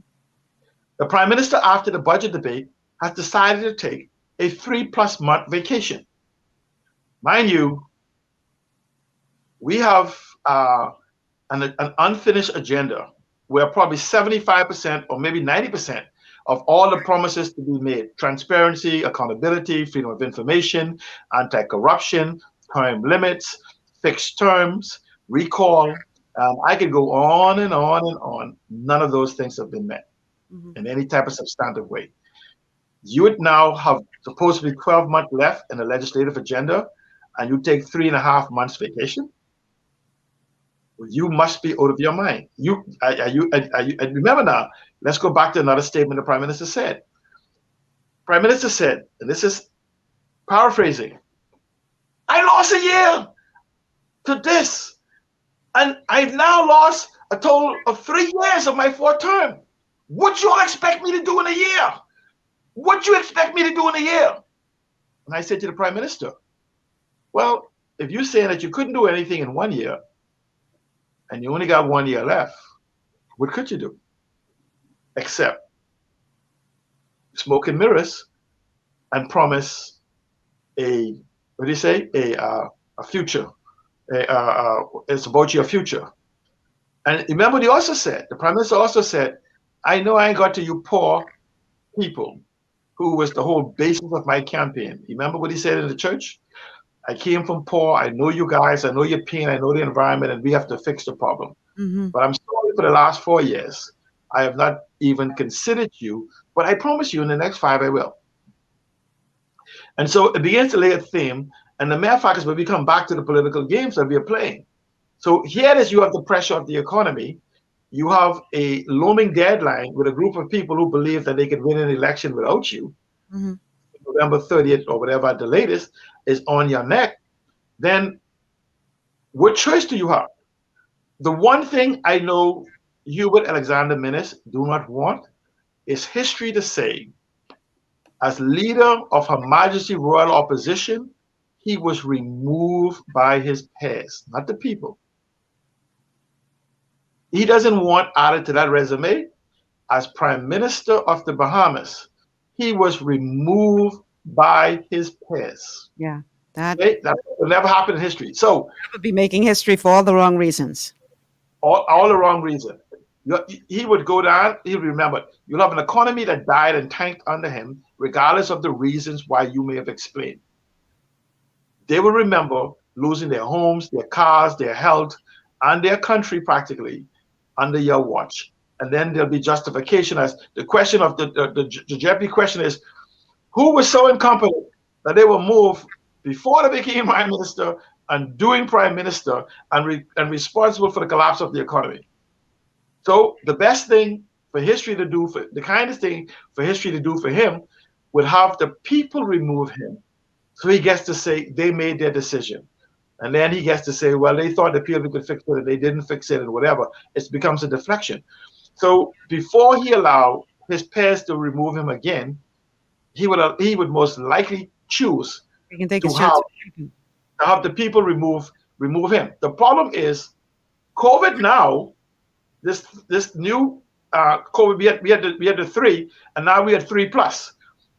The Prime Minister, after the budget debate, has decided to take a 3+ month vacation. Mind you, we have an unfinished agenda where probably 75% or maybe 90% of all the promises to be made, transparency, accountability, freedom of information, anti-corruption, term limits, fixed terms, recall, I could go on and on and on. None of those things have been met in any type of substantive way. You would now have supposedly 12 months left in the legislative agenda, and you take 3.5 months vacation. You must be out of your mind. Remember now, let's go back to another statement the Prime Minister said. Prime Minister said, and this is paraphrasing, I lost a year to this, and I've now lost a total of 3 years of my 4th term. What you all expect me to do in a year? What you expect me to do in a year? And I said to the Prime Minister, well, if you're saying that you couldn't do anything in 1 year, and you only got 1 year left, what could you do? Except smoke and mirrors and promise a future. It's about your future. And remember, he also said, the prime minister also said, I know I ain't got to you poor people, who was the whole basis of my campaign. Remember what he said in the church? I came from poor. I know you guys. I know your pain. I know the environment, and we have to fix the problem. Mm-hmm. But I'm sorry, for the last 4 years, I have not even considered you, but I promise you in the next 5 I will. And so it begins to lay a theme. And the matter of fact is when we come back to the political games that we are playing. So here it is, you have the pressure of the economy. You have a looming deadline with a group of people who believe that they can win an election without you. Mm-hmm. November 30th or whatever at the latest is on your neck. Then what choice do you have? The one thing I know Hubert Alexander Minnis do not want is history to say, as leader of Her Majesty Royal Opposition, he was removed by his peers, not the people. He doesn't want added to that resume, as Prime Minister of the Bahamas, he was removed by his peers. Yeah, that will never happen in history. So would be making history for all the wrong reasons. All the wrong reason. He would go down, he would remember, you'll have an economy that died and tanked under him, regardless of the reasons why you may have explained. They will remember losing their homes, their cars, their health, and their country practically under your watch. And then there'll be justification as the question of the Jeopardy question is, who was so incompetent that they were moved before they became prime minister and doing prime minister and responsible for the collapse of the economy? So the best thing for history to do, the kindest thing for history to do for him, would have the people remove him. So he gets to say they made their decision. And then he gets to say, well, they thought the people could fix it and they didn't fix it and whatever. It becomes a deflection. So before he allowed his peers to remove him again, he would most likely choose to have the people remove him. The problem is COVID now, this new COVID, we had the 3, and now we had 3+.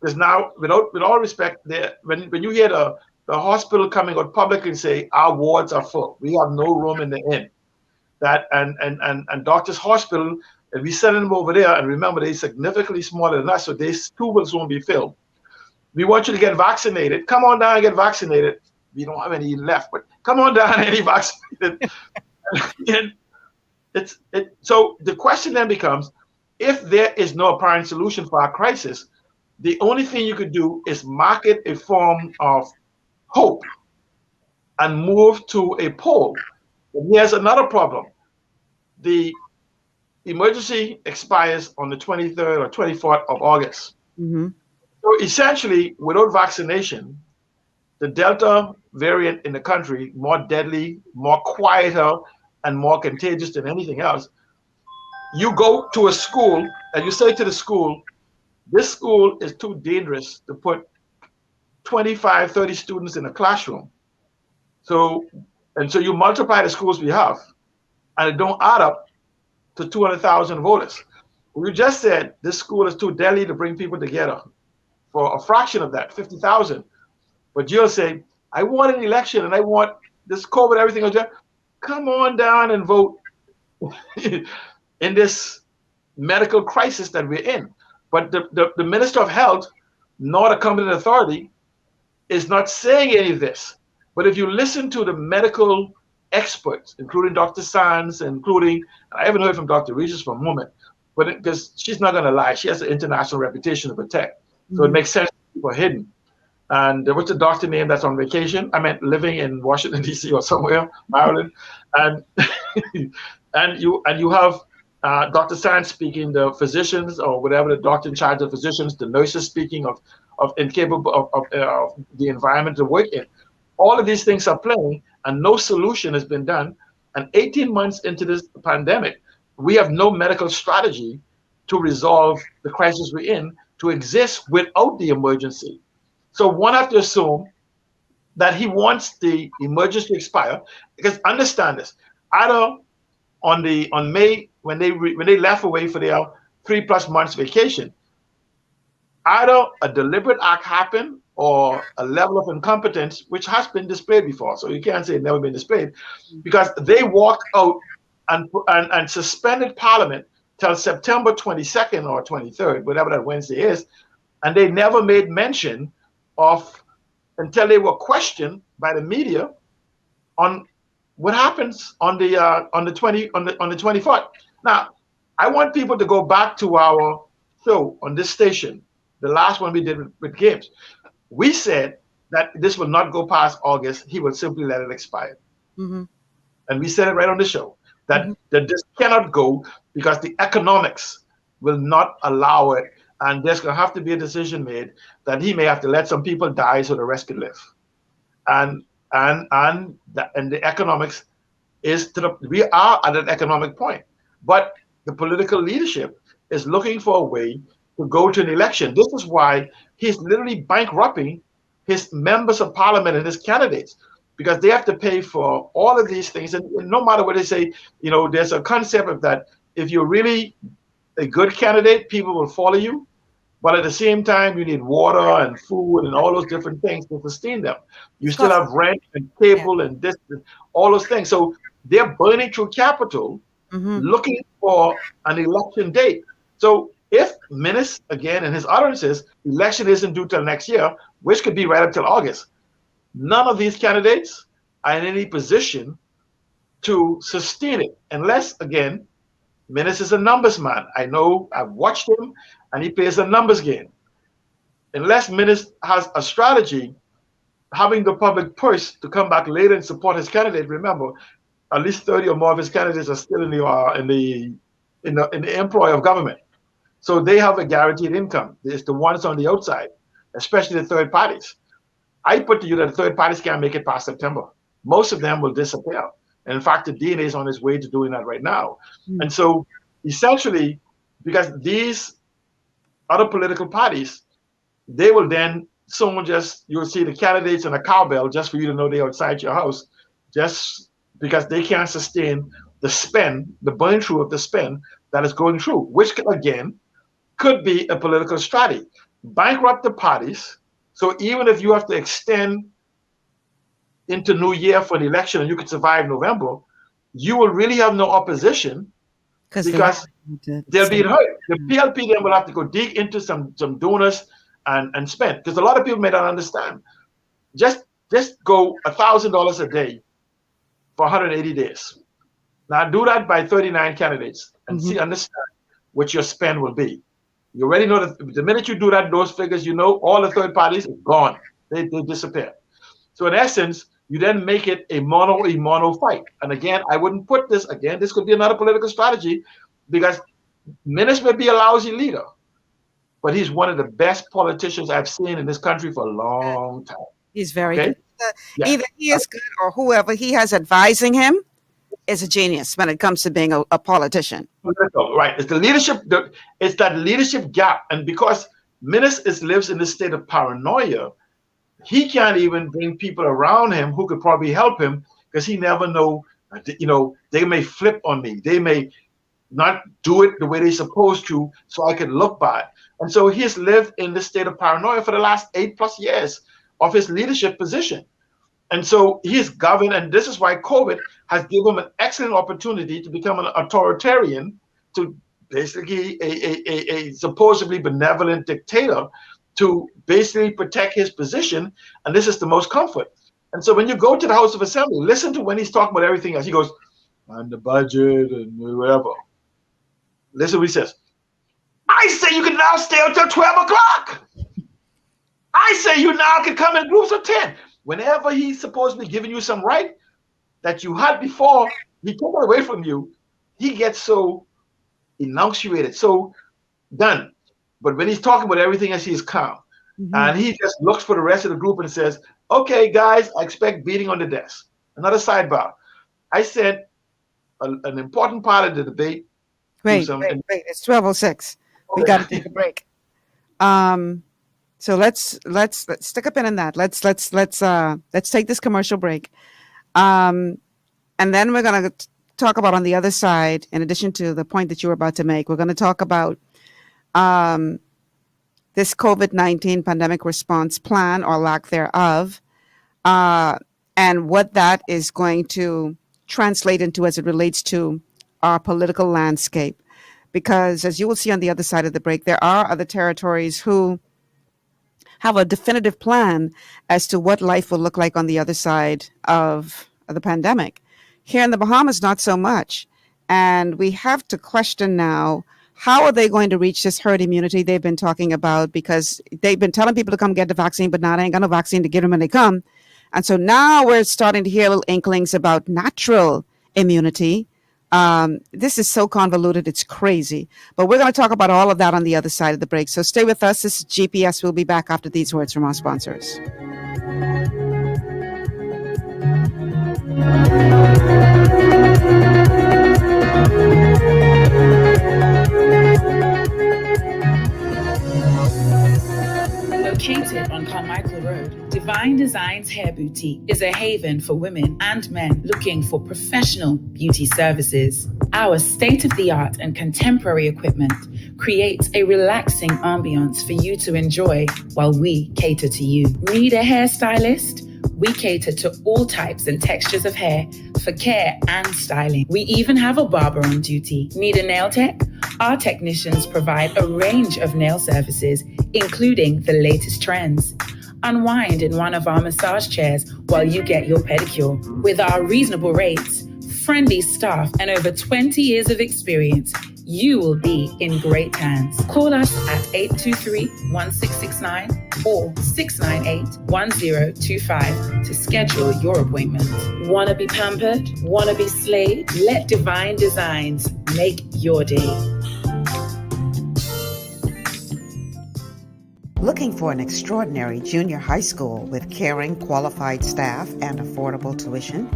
Because now, with all respect, when you hear the hospital coming out publicly and say our wards are full, we have no room in the inn, that and Doctors Hospital, and we send them over there, and remember they're significantly smaller than us, so these 2 won't be filled. We want you to get vaccinated. Come on down and get vaccinated. We don't have any left, but come on down and get vaccinated. So the question then becomes, if there is no apparent solution for our crisis, the only thing you could do is market a form of hope and move to a poll. And here's another problem. The emergency expires on the 23rd or 24th of August. Mm-hmm. So essentially, without vaccination, the Delta variant in the country, more deadly, more quieter, and more contagious than anything else. You go to a school and you say to the school, this school is too dangerous to put 25, 30 students in a classroom. So you multiply the schools we have, and it don't add up to 200,000 voters. You just said this school is too deadly to bring people together for a fraction of that, 50,000. But you'll say, I want an election and I want this COVID, everything else. Come on down and vote in this medical crisis that we're in. But the Minister of Health, nor the competent authority, is not saying any of this. But if you listen to the medical experts, including Dr. Sands, I haven't heard from Dr. Regis for a moment, but because she's not going to lie, she has an international reputation to protect. So it makes sense to keep her hidden. And what's the doctor name that's on vacation? I meant living in Washington, D.C. or somewhere, Maryland. And and you have Dr. Sands speaking, the physicians or whatever, the doctor in charge of physicians, the nurses speaking of incapable of the environment to work in. All of these things are playing, and no solution has been done. And 18 months into this pandemic, we have no medical strategy to resolve the crisis we're in, to exist without the emergency. So one has to assume that he wants the emergency to expire, because understand this, either on May, when they left away for their 3+ months vacation, either a deliberate act happened or a level of incompetence which has been displayed before. So you can't say it never been displayed, because they walked out and suspended Parliament till September 22nd or 23rd, whatever that Wednesday is, and they never made mention of, until they were questioned by the media on what happens on the 24th. Now, I want people to go back to our show on this station, the last one we did with Gibbs. We said that this will not go past August. He will simply let it expire. Mm-hmm. And we said it right on the show that this cannot go because the economics will not allow it. And there's going to have to be a decision made that he may have to let some people die so the rest can live. And the economics is we are at an economic point. But the political leadership is looking for a way to go to an election. This is why he's literally bankrupting his members of parliament and his candidates, because they have to pay for all of these things. And no matter what they say, there's a concept of that if you're really a good candidate, people will follow you. But at the same time, you need water and food and all those different things to sustain them. You still have rent and cable and this, all those things. So they're burning through capital looking for an election date. So if Minnis, again, in his utterances, election isn't due till next year, which could be right up till August, none of these candidates are in any position to sustain it, unless, again, Minnis is a numbers man. I know, I've watched him, and he plays a numbers game. Unless Minnis has a strategy, having the public purse to come back later and support his candidate. Remember, at least 30 or more of his candidates are still in the employ of government. So they have a guaranteed income. It's the ones on the outside, especially the third parties. I put to you that the third parties can't make it past September. Most of them will disappear. And in fact, the DNA is on its way to doing that right now. And so essentially, because these other political parties, they will then you'll see the candidates in a cowbell just for you to know they're outside your house, just because they can't sustain the burn through of the spend that is going through, which again could be a political strategy. Bankrupt the parties. So even if you have to extend into New Year for the election and you could survive November, you will really have no opposition because they'll be hurt. The PLP then will have to go dig into some donors and spend, because a lot of people may not understand. Just go $1,000 a day for 180 days. Now do that by 39 candidates and understand what your spend will be. You already know that the minute you do that, those figures, all the third parties are gone. They disappear. So in essence, you then make it a mono fight. And again, I wouldn't put this, this could be another political strategy, because Minnis may be a lousy leader, but he's one of the best politicians I've seen in this country for a long time. He's very good. Either he is good or whoever he has advising him is a genius when it comes to being a politician. Right. It's the leadership. It's that leadership gap. And because Minnis lives in this state of paranoia, he can't even bring people around him who could probably help him, because he never know, they may flip on me. They may not do it the way they're supposed to, so I can look bad. And so he's lived in this state of paranoia for the last 8+ years of his leadership position. And so he's governed, and this is why COVID has given him an excellent opportunity to become an authoritarian, to basically a supposedly benevolent dictator, to basically protect his position. And this is the most comfort. And so when you go to the House of Assembly, listen to when he's talking about everything else. He goes, on the budget and whatever. Listen what he says. I say you can now stay until 12 o'clock. I say you now can come in groups of 10. Whenever he's supposedly giving you some right that you had before, he took it away from you, he gets so enunciated, so done. But when he's talking about everything else, he's calm. And he just looks for the rest of the group and says, okay, guys, I expect beating on the desk. Another sidebar. I said an important part of the debate. Wait. It's 12:06. We got to take a break. So let's stick a pin in that. Let's take this commercial break. And then we're going to talk about on the other side, in addition to the point that you were about to make, we're going to talk about this COVID-19 pandemic response plan or lack thereof, and what that is going to translate into as it relates to our political landscape. Because as you will see on the other side of the break, there are other territories who have a definitive plan as to what life will look like on the other side of the pandemic. Here in the Bahamas, not so much. And we have to question now, how are they going to reach this herd immunity they've been talking about? Because they've been telling people to come get the vaccine, but now they ain't got no vaccine to give them when they come. And so now we're starting to hear little inklings about natural immunity. This is so convoluted, it's crazy. But we're going to talk about all of that on the other side of the break. So stay with us. This is GPS. We'll be back after these words from our sponsors. Located on Carmichael Road, Divine Designs Hair Boutique is a haven for women and men looking for professional beauty services. Our state-of-the-art and contemporary equipment creates a relaxing ambiance for you to enjoy while we cater to you. Need a hairstylist? We cater to all types and textures of hair for care and styling. We even have a barber on duty. Need a nail tech? Our technicians provide a range of nail services, including the latest trends. Unwind in one of our massage chairs while you get your pedicure. With our reasonable rates, friendly staff, and over 20 years of experience, you will be in great hands. Call us at 823-1669 or 698-1025 to schedule your appointment. Want to be pampered? Want to be slayed? Let Divine Designs make your day. Looking for an extraordinary junior high school with caring, qualified staff and affordable tuition?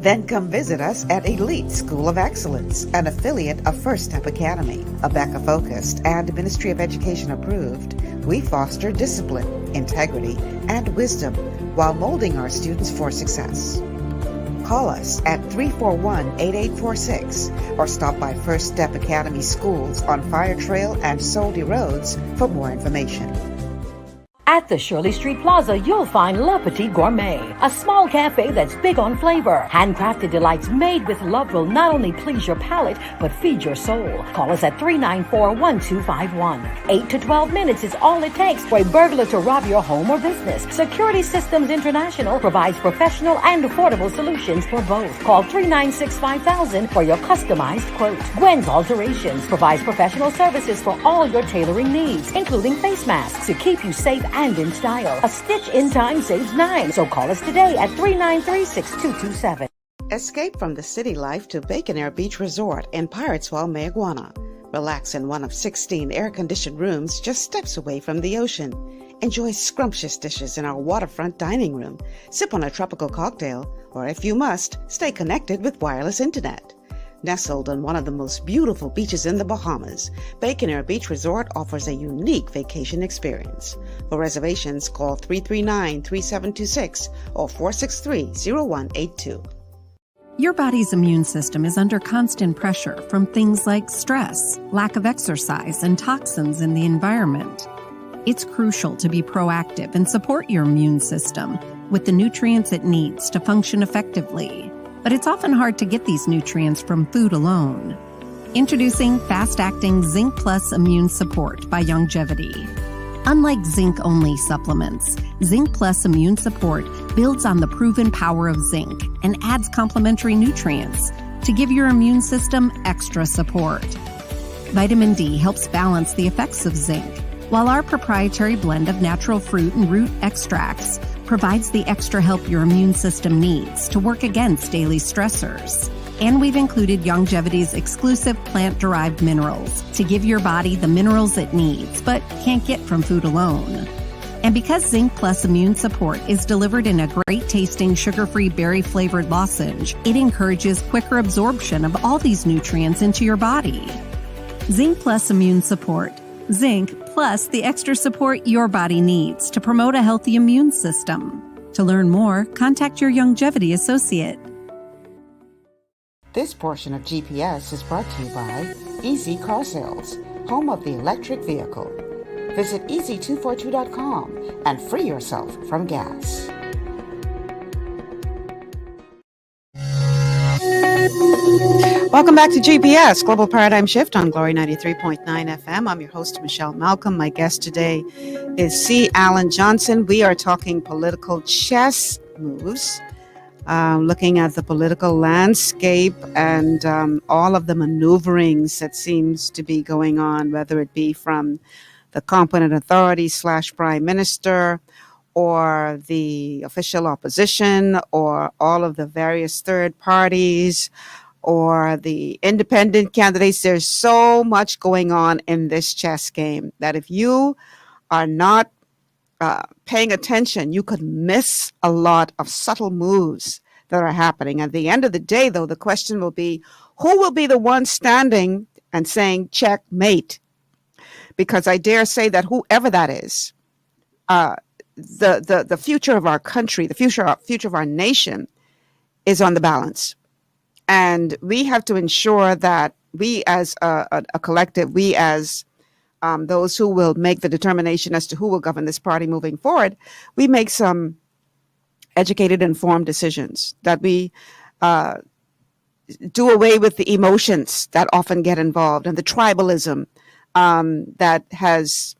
Then come visit us at Elite School of Excellence, an affiliate of First Step Academy. ABECA-focused and Ministry of Education approved, we foster discipline, integrity, and wisdom while molding our students for success. Call us at 341-8846 or stop by First Step Academy Schools on Fire Trail and Soldy Roads for more information. At the Shirley Street Plaza, you'll find Le Petit Gourmet, a small cafe that's big on flavor. Handcrafted delights made with love will not only please your palate, but feed your soul. Call us at 394-1251. 8 to 12 minutes is all it takes for a burglar to rob your home or business. Security Systems International provides professional and affordable solutions for both. Call 396-5000 for your customized quote. Gwen's Alterations provides professional services for all your tailoring needs, including face masks to keep you safe and in style. A stitch in time saves 9. So call us today at 393-6227. Escape from the city life to Bacon Air Beach Resort in Piratesville, Mayaguana. Relax in one of 16 air-conditioned rooms just steps away from the ocean. Enjoy scrumptious dishes in our waterfront dining room. Sip on a tropical cocktail, or if you must, stay connected with wireless internet. Nestled on one of the most beautiful beaches in the Bahamas, Bacon Air Beach Resort offers a unique vacation experience. For reservations, call 339-3726 or 463-0182. Your body's immune system is under constant pressure from things like stress, lack of exercise, and toxins in the environment. It's crucial to be proactive and support your immune system with the nutrients it needs to function effectively. But it's often hard to get these nutrients from food alone. Introducing fast-acting Zinc Plus Immune Support by Youngevity. Unlike zinc-only supplements, Zinc Plus Immune Support builds on the proven power of zinc and adds complementary nutrients to give your immune system extra support. Vitamin D helps balance the effects of zinc, while our proprietary blend of natural fruit and root extracts provides the extra help your immune system needs to work against daily stressors. And we've included Youngevity's exclusive plant-derived minerals to give your body the minerals it needs, but can't get from food alone. And because Zinc Plus Immune Support is delivered in a great-tasting, sugar-free, berry-flavored lozenge, it encourages quicker absorption of all these nutrients into your body. Zinc Plus Immune Support. Zinc plus the extra support your body needs to promote a healthy immune system. To learn more, contact your Youngevity associate. This portion of GPS is brought to you by Easy Car Sales, home of the electric vehicle. Visit easy242.com and free yourself from gas. Welcome back to GPS, Global Paradigm Shift on Glory 93.9 FM. I'm your host, Michelle Malcolm. My guest today is C. Alan Johnson. We are talking political chess moves, looking at the political landscape and all of the maneuverings that seems to be going on, whether it be from the competent authority / prime minister, or the official opposition, or all of the various third parties, or the independent candidates. There's so much going on in this chess game that if you are not paying attention, you could miss a lot of subtle moves that are happening. At the end of the day, though, the question will be, who will be the one standing and saying checkmate? Because I dare say that whoever that is, the future of our country, the future of our nation is on the balance. And we have to ensure that we as a collective, we as those who will make the determination as to who will govern this party moving forward, we make some educated, informed decisions, that we do away with the emotions that often get involved and the tribalism that has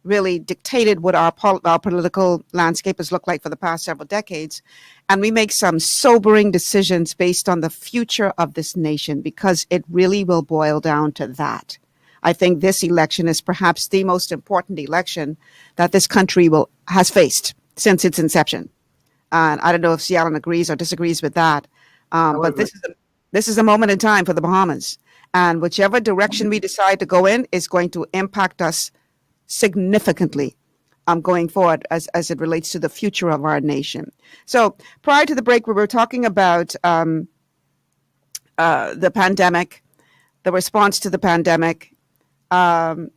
really dictated what our political landscape has looked like for the past several decades. And we make some sobering decisions based on the future of this nation, because it really will boil down to that. I think this election is perhaps the most important election that this country has faced since its inception. And I don't know if Seattle agrees or disagrees with that. But this is a moment in time for the Bahamas. And whichever direction we decide to go in is going to impact us significantly going forward as it relates to the future of our nation. So prior to the break, we were talking about the pandemic, the response to the pandemic. For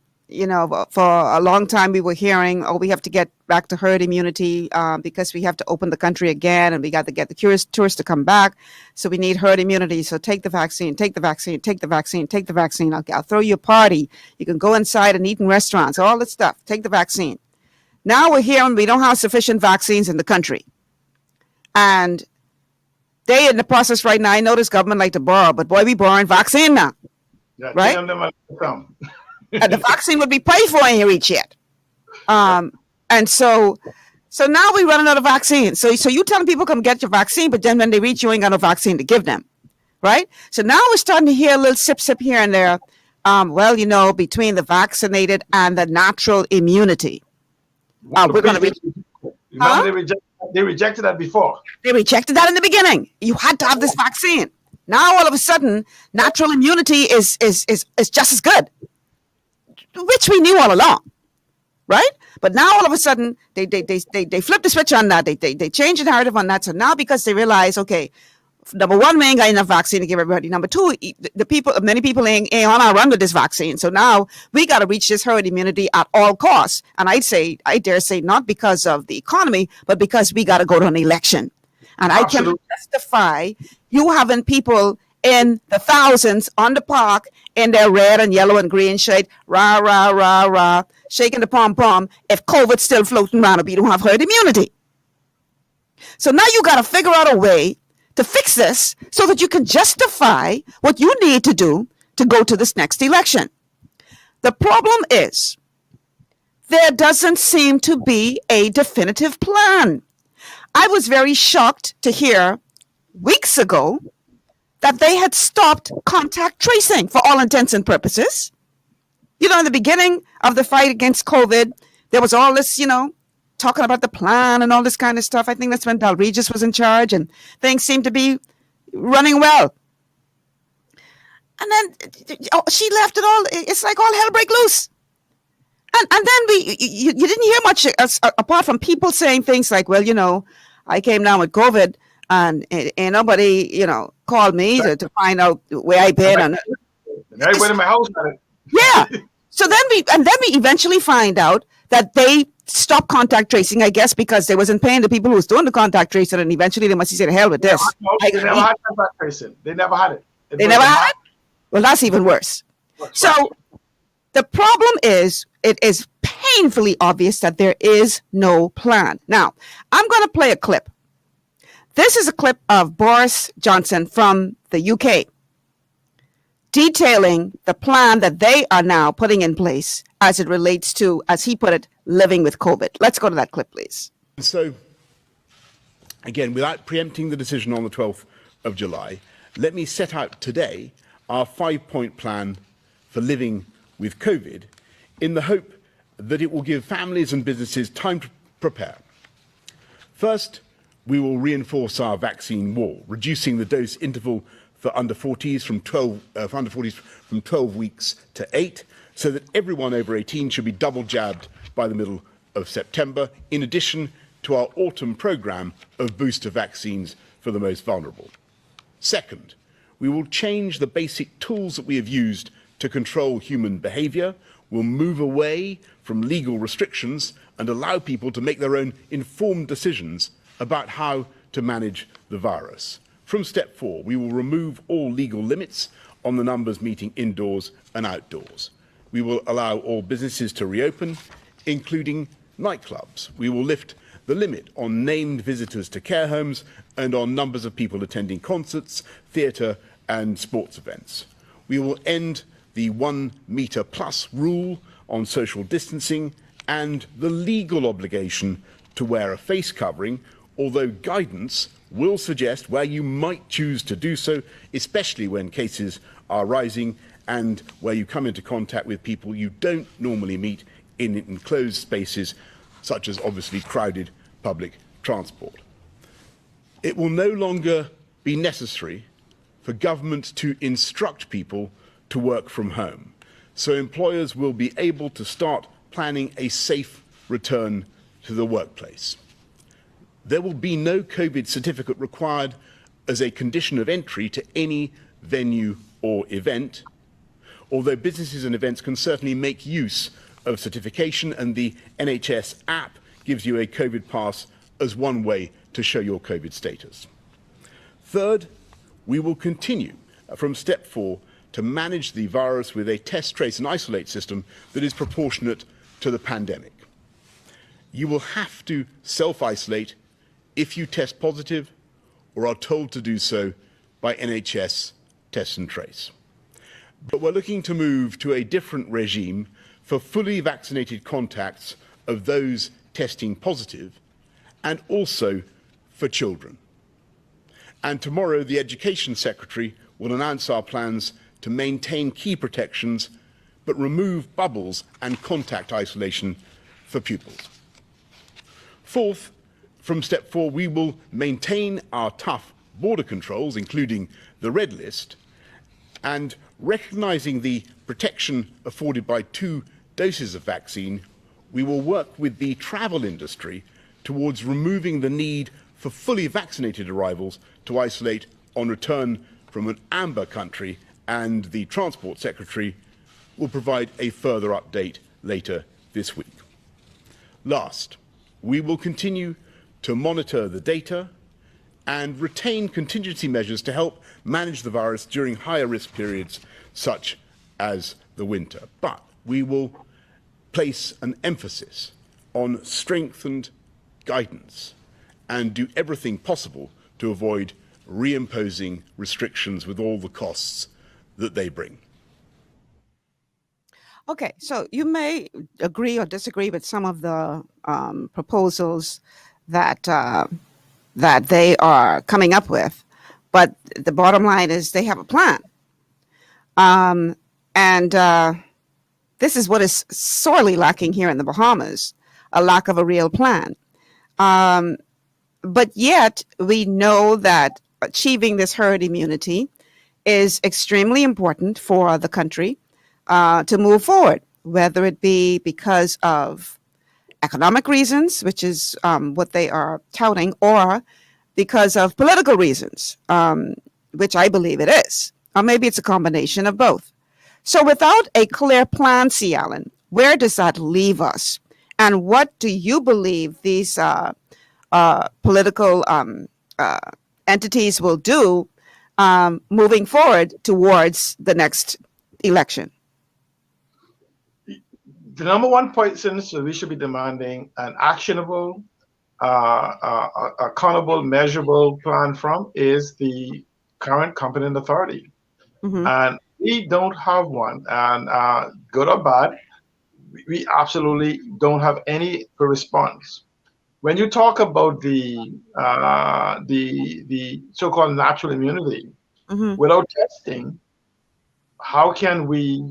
a long time we were hearing, we have to get back to herd immunity because we have to open the country again, and we got to get the tourists to come back. So we need herd immunity. So take the vaccine, take the vaccine, take the vaccine, take the vaccine. I'll throw you a party. You can go inside and eat in restaurants, all that stuff. Take the vaccine. Now we're hearing we don't have sufficient vaccines in the country. And they in the process right now, I know this government like to borrow, but boy, we borrowing vaccine now. Yeah, right? And the vaccine would be paid for in your reach yet. And so now we're running out of vaccine. So you telling people come get your vaccine, but then when they reach, you ain't got no vaccine to give them, right? So now we're starting to hear a little sip here and there. Between the vaccinated and the natural immunity, we're going to reach. They rejected that before. They rejected that in the beginning. You had to have this vaccine. Now all of a sudden, natural immunity is just as good, which we knew all along, right? But now all of a sudden they flip the switch on that. They change the narrative on that. So now because they realize, okay, number one, we ain't got enough vaccine to give everybody. Number two, many people ain't on our run with this vaccine. So now we got to reach this herd immunity at all costs. And I dare say not because of the economy, but because we got to go to an election. And absolutely. I can justify you having people in the thousands on the park in their red and yellow and green shade, rah, rah, rah, rah, shaking the pom-pom if COVID's still floating around and we don't have herd immunity. So now you got to figure out a way to fix this so that you can justify what you need to do to go to this next election. The problem is there doesn't seem to be a definitive plan. I was very shocked to hear weeks ago that they had stopped contact tracing for all intents and purposes. In the beginning of the fight against COVID, there was all this, talking about the plan and all this kind of stuff. I think that's when Del Regis was in charge and things seemed to be running well. And then she left it all. It's like all hell break loose. And then you didn't hear much apart from people saying things like, well, I came down with COVID and nobody, called me to find out where I've been. And everybody in my house had it. Yeah. So then we eventually find out that they stopped contact tracing, I guess, because they wasn't paying the people who was doing the contact tracing, and eventually they must have said, hell with this. They never had contact tracing. They never had it. They never had it? Well, that's even worse. So the problem is, it is painfully obvious that there is no plan. Now, I'm going to play a clip. This is a clip of Boris Johnson from the UK detailing the plan that they are now putting in place as it relates to, as he put it, living with COVID. Let's go to that clip, please. So, again, without preempting the decision on the 12th of July, let me set out today our 5-point plan for living with COVID in the hope that it will give families and businesses time to prepare. First, we will reinforce our vaccine wall, reducing the dose interval for under 40s from 12 weeks to 8, so that everyone over 18 should be double jabbed by the middle of September, in addition to our autumn programme of booster vaccines for the most vulnerable. Second, we will change the basic tools that we have used to control human behaviour. We'll move away from legal restrictions and allow people to make their own informed decisions about how to manage the virus. From step 4, we will remove all legal limits on the numbers meeting indoors and outdoors. We will allow all businesses to reopen, including nightclubs. We will lift the limit on named visitors to care homes and on numbers of people attending concerts, theatre and sports events. We will end the 1 metre plus rule on social distancing and the legal obligation to wear a face covering, although guidance will suggest where you might choose to do so, especially when cases are rising and where you come into contact with people you don't normally meet in enclosed spaces, such as obviously crowded public transport. It will no longer be necessary for government to instruct people to work from home, so employers will be able to start planning a safe return to the workplace. There will be no COVID certificate required as a condition of entry to any venue or event, although businesses and events can certainly make use of certification, and the NHS app gives you a COVID pass as one way to show your COVID status. Third, we will continue from step 4 to manage the virus with a test, trace and isolate system that is proportionate to the pandemic. You will have to self-isolate if you test positive or are told to do so by NHS Test and Trace. But we're looking to move to a different regime for fully vaccinated contacts of those testing positive, and also for children. And tomorrow, the Education Secretary will announce our plans to maintain key protections, but remove bubbles and contact isolation for pupils. Fourth, from step 4, we will maintain our tough border controls, including the red list, and recognising the protection afforded by 2 doses of vaccine, we will work with the travel industry towards removing the need for fully vaccinated arrivals to isolate on return from an amber country, and the Transport Secretary will provide a further update later this week. Last, we will continue to monitor the data and retain contingency measures to help manage the virus during higher risk periods such as the winter. But we will place an emphasis on strengthened guidance and do everything possible to avoid reimposing restrictions with all the costs that they bring. Okay, so you may agree or disagree with some of the proposals that that they are coming up with, but the bottom line is they have a plan, and this is what is sorely lacking here in the Bahamas: a lack of a real plan. But yet we know that achieving this herd immunity is extremely important for the country to move forward, whether it be because of economic reasons, which is what they are touting, or because of political reasons, which I believe it is. Or maybe it's a combination of both. So without a clear plan, C. Allen, where does that leave us? And what do you believe these political entities will do moving forward towards the next election? the number one person we should be demanding an actionable, accountable, measurable plan from is the current competent authority. Mm-hmm. And we don't have one. And good or bad, we absolutely don't have any response. When you talk about the so-called natural immunity, Mm-hmm. without testing, how can we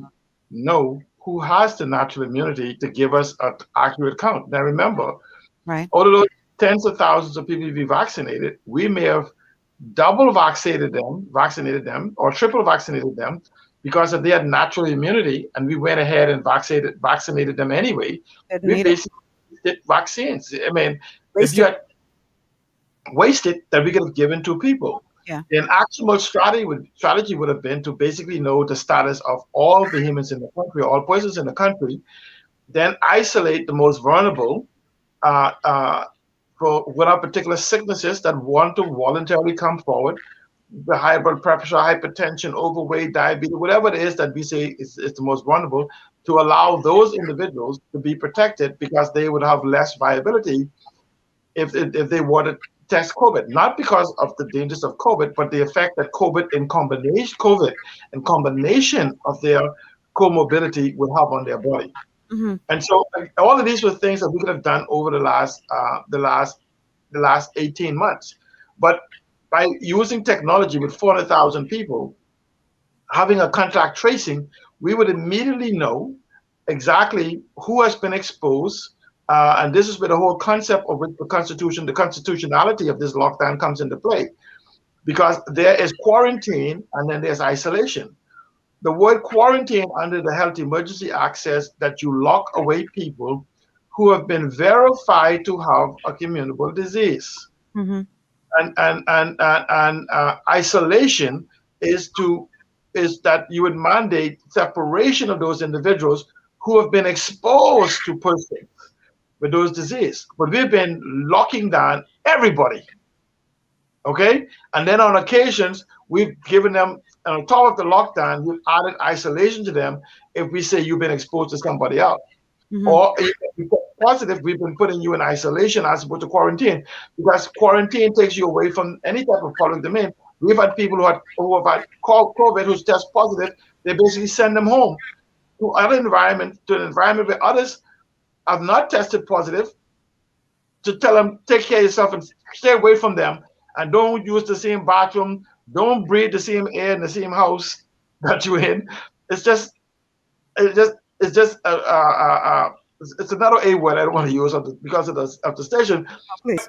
know who has the natural immunity to give us an accurate count? Now remember, Right. out of those tens of thousands of people we vaccinated, we may have double vaccinated them, or triple vaccinated them, because if they had natural immunity and we went ahead and vaccinated them anyway, Didn't we need it. basically did vaccines. I mean, if Wasted. you had wasted, that we could have given to people. Yeah. An actionable strategy would have been to basically know the status of all vehements in the country, all persons in the country, then isolate the most vulnerable with our particular sicknesses that want to voluntarily come forward, the high blood pressure, hypertension, overweight, diabetes, whatever it is that we say is the most vulnerable, to allow those individuals to be protected because they would have less viability if they were to test COVID, not because of the dangers of COVID, but the effect that COVID in combination of their comorbidity would have on their body. Mm-hmm. And so all of these were things that we could have done over the last 18 months. But by using technology with 400,000 people, having a contact tracing, we would immediately know exactly who has been exposed. And this is where the whole concept of the constitutionality of this lockdown comes into play. Because there is quarantine and then there's isolation. The word quarantine under the Health Emergency Act says that you lock away people who have been verified to have a communicable disease. Mm-hmm. And isolation is that you would mandate separation of those individuals who have been exposed to persons with those diseases. But we've been locking down everybody. Okay? And then on occasions, we've given them, on top of the lockdown, we've added isolation to them if we say you've been exposed to somebody else. Mm-hmm. Or if you're positive, we've been putting you in isolation as opposed to quarantine, because quarantine takes you away from any type of public domain. We've had people who have had COVID who test positive. They basically send them home to an environment where others have not tested positive, to tell them, take care of yourself and stay away from them, and don't use the same bathroom, don't breathe the same air in the same house that you're in. It's another A word I don't want to use because of the station. Please.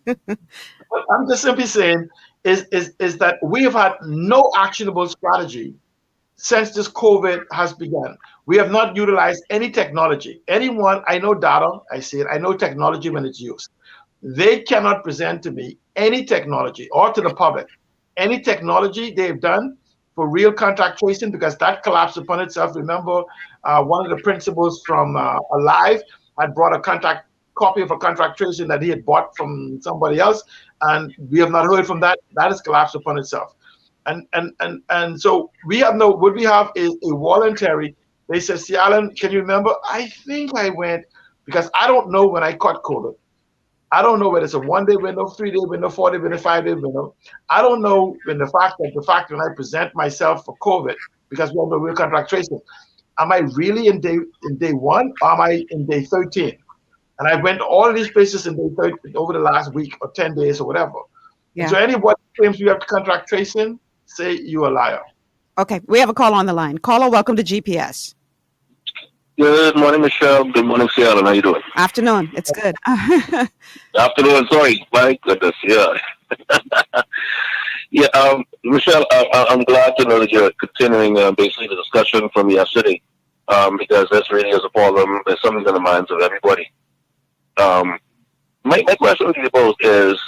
What I'm just simply saying is that we have had no actionable strategy since this COVID has begun. We have not utilized any technology. I know data, I see it, I know technology when it's used. They cannot present to me any technology, or to the public, any technology they've done for real contact tracing, because that collapsed upon itself. Remember, one of the principals from Alive had brought a copy of a contract tracing that he had bought from somebody else, and we have not heard from that. That has collapsed upon itself. And so we have what we have is a voluntary. They said, see, Alan, can you remember? I think I went, because I don't know when I caught COVID. I don't know whether it's a 1-day window, 3-day window, 4-day window, 5-day window. I don't know when the fact when I present myself for COVID, because we have no real contact tracing, am I really in day 1, or am I in day 13? And I went to all of these places in day 13 over the last week or 10 days or whatever. Yeah. And so anyone claims you have contact tracing, say you're a liar. Okay, we have a call on the line. Caller, welcome to GPS. Good morning, Michelle. Good morning, Seattle. How you doing? Afternoon. It's good. Afternoon. Sorry. My goodness. Yeah. Yeah. Michelle, I'm glad to know that you're continuing basically the discussion from yesterday, because this really is a problem. There's something in the minds of everybody. My question to you both is,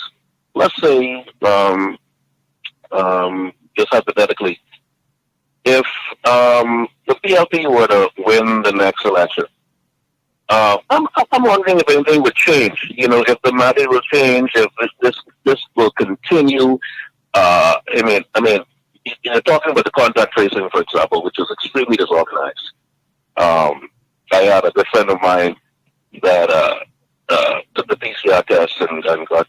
let's say, just hypothetically, if the PLP were to win the next election, I'm wondering if anything would change. You know, if the mandate will change, if this will continue. I mean, you're talking about the contact tracing, for example, which is extremely disorganized. I had a good friend of mine that took the PCR test and got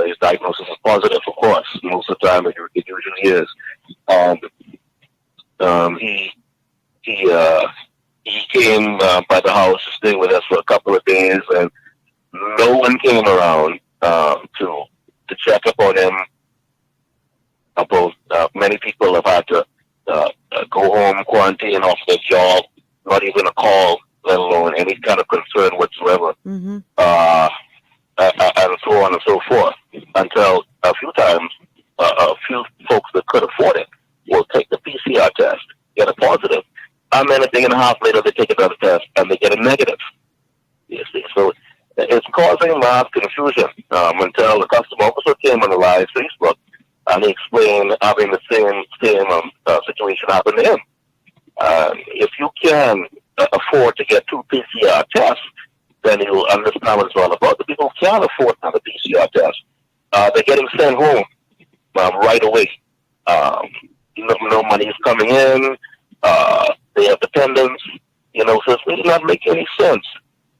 his diagnosis was positive, of course. Most of the time, it usually is. He came by the house to stay with us for a couple of days, and no one came around to check up on him. About many people have had to go home, quarantine off their job, not even a call, let alone any kind of concern whatsoever, and so on and so forth. Until a few times, a few folks that could afford it will take the PCR test, get a positive, and then a day and a half later they take another test and they get a negative. You see, so it's causing mass confusion until the customer officer came on the live Facebook and he explained having the same situation happen to him. If you can afford to get 2 PCR tests, then you'll understand what it's all about. The people who can't afford to have a PCR test, they're getting sent home right away. No money is coming in. They have dependents, so it's really not making any sense.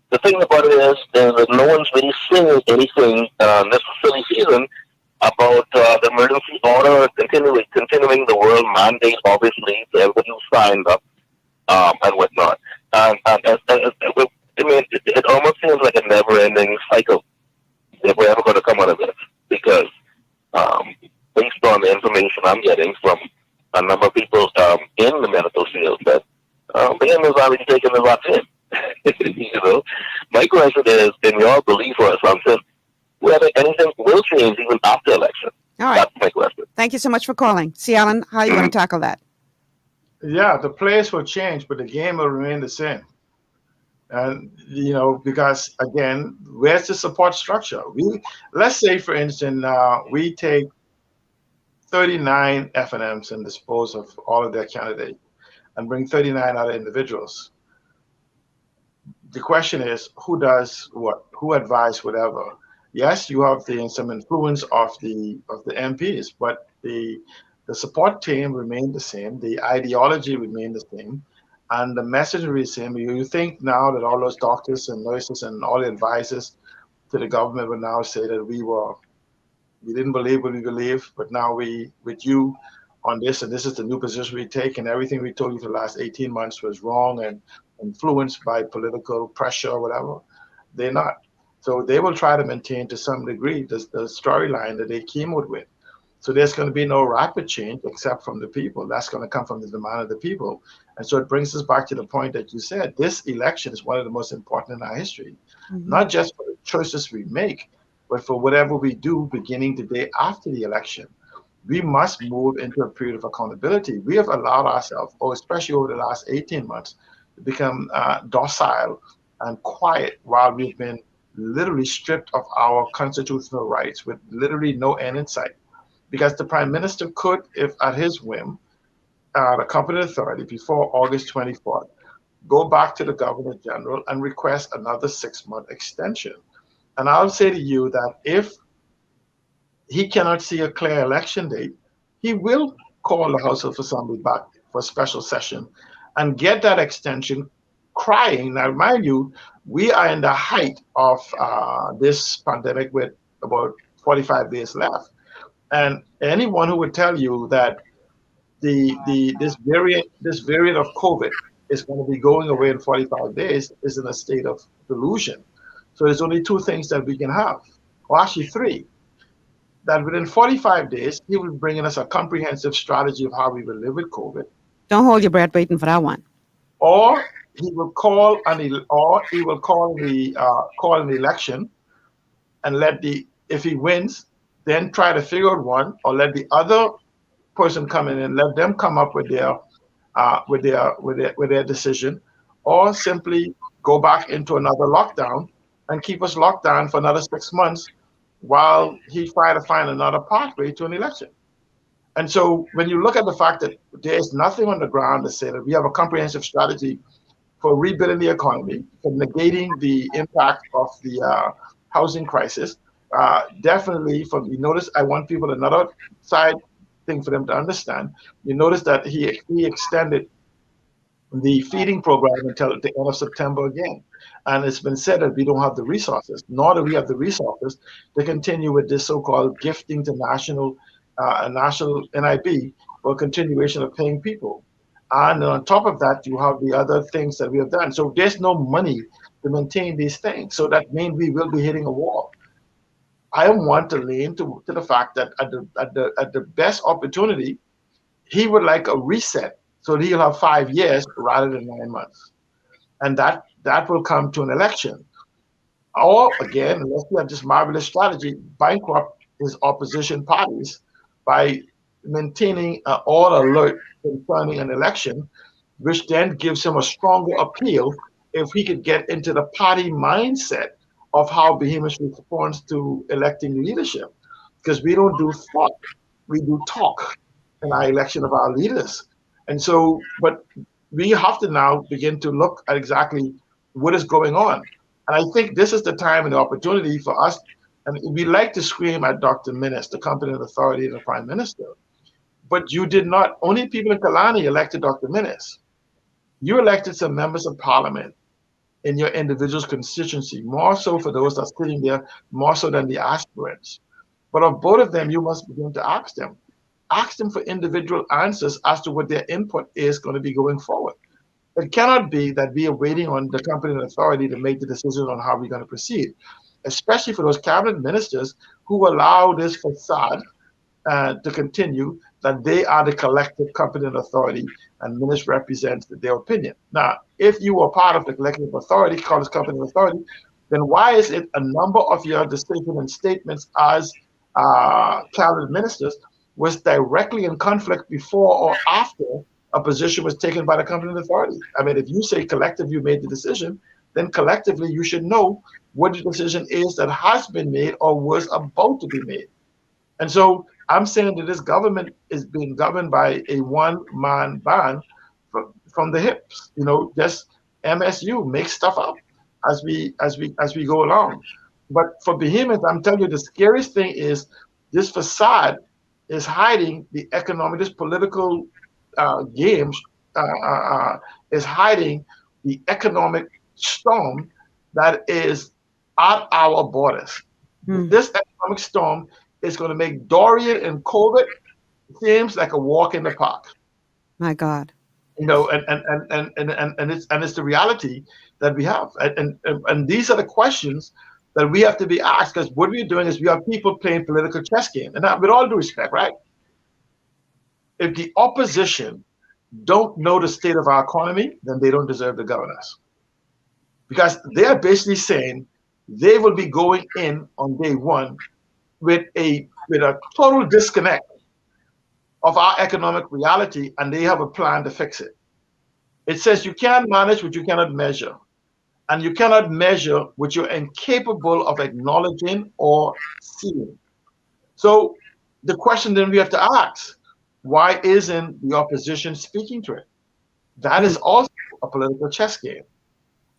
The thing about it is that no one's really saying anything this silly season about the emergency order continuing the world mandate, obviously, for everybody who signed up and whatnot. It almost seems like a never-ending cycle if we're ever going to come out of this, because based on the information I'm getting from a number of people in the medical field, that BM has already taken the vaccine. My question is, in your belief or assumption, whether anything will change even after election? All right. That's my question. Thank you so much for calling. C. Allen, how are you going to tackle that? Yeah, the players will change, but the game will remain the same. And, because, again, where's the support structure? Let's say, for instance, we take 39 FNMs and dispose of all of their candidates and bring 39 other individuals. The question is, who does what? Who advises whatever? Yes, you have some influence of the MPs, but the support team remained the same. The ideology remained the same. And the message is the same. You think now that all those doctors and nurses and all the advisors to the government would now say that we didn't believe what we believe, but now we with you on this, and this is the new position we take, and everything we told you for the last 18 months was wrong and influenced by political pressure or whatever. They're not. So they will try to maintain to some degree the storyline that they came out with. So there's going to be no rapid change except from the people. That's going to come from the demand of the people. And so it brings us back to the point that you said. This election is one of the most important in our history, not just for the choices we make, but for whatever we do beginning the day after the election. We must move into a period of accountability. We have allowed ourselves, especially over the last 18 months, to become docile and quiet while we've been literally stripped of our constitutional rights with literally no end in sight. Because the Prime Minister could, if at his whim, the competent authority before August 24th, go back to the Governor General and request another 6-month extension. And I'll say to you that if he cannot see a clear election date, he will call the House of Assembly back for a special session and get that extension crying. Now, mind you, we are in the height of this pandemic with about 45 days left. And anyone who would tell you that this variant of COVID is going to be going away in 45 days is in a state of delusion. So there's only 2 things that we can have, or actually 3. That within 45 days, he will bring in us a comprehensive strategy of how we will live with COVID. Don't hold your breath waiting for that one. Or he will call an election and if he wins, then try to figure out one, or let the other person come in and let them come up with their decision, or simply go back into another lockdown and keep us locked down for another 6 months while he try to find another pathway to an election. And so when you look at the fact that there's nothing on the ground to say that we have a comprehensive strategy for rebuilding the economy, for negating the impact of the housing crisis, definitely you notice, I want people another side thing for them to understand. You notice that he extended the feeding program until the end of September again. And it's been said that we don't have the resources, nor do we have the resources to continue with this so-called gifting to national NIB for continuation of paying people. And on top of that, you have the other things that we have done. So there's no money to maintain these things. So that means we will be hitting a wall. I want to lean to the fact that at the best opportunity, he would like a reset so that he'll have 5 years rather than 9 months. And that will come to an election. Or again, unless we have this marvelous strategy, bankrupt his opposition parties by maintaining an all alert concerning an election, which then gives him a stronger appeal if he could get into the party mindset of how Bahamas responds to electing leadership. Because we don't do thought, we do talk in our election of our leaders. And so, but we have to now begin to look at exactly what is going on. And I think this is the time and the opportunity for us, and we like to scream at Dr. Minnis, the competent authority and the Prime Minister. But you did not, only people in Kalani elected Dr. Minnis. You elected some members of parliament in your individual's constituency, more so for those that are sitting there, more so than the aspirants. But of both of them, you must begin to ask them. Ask them for individual answers as to what their input is going to be going forward. It cannot be that we are waiting on the competent authority to make the decision on how we're going to proceed, especially for those cabinet ministers who allow this facade to continue, that they are the collective competent authority and Minnis represents their opinion. Now, if you are part of the collective authority, called as competent authority, then why is it a number of your decisions and statements as cabinet ministers was directly in conflict before or after a position was taken by the competent authority? I mean, if you say collective, you made the decision, then collectively you should know what the decision is that has been made or was about to be made. And so I'm saying that this government is being governed by a one-man band from the hips. You know, just MSU, make stuff up as we go along. But for Bahamians, I'm telling you, the scariest thing is this facade is hiding the economic, this political games is hiding the economic storm that is at our borders. This economic storm is going to make Dorian and COVID seems like a walk in the park. My God. You know, and it's the reality that we have. And these are the questions that we have to be asked, because what we're doing is we have people playing political chess game. And with all due respect, right? If the opposition don't know the state of our economy, then they don't deserve to govern us. Because they're basically saying they will be going in on day one with a total disconnect of our economic reality, and they have a plan to fix it. It says you can't manage what you cannot measure, and you cannot measure what you're incapable of acknowledging or seeing. So the question then we have to ask, why isn't the opposition speaking to it? That is also a political chess game.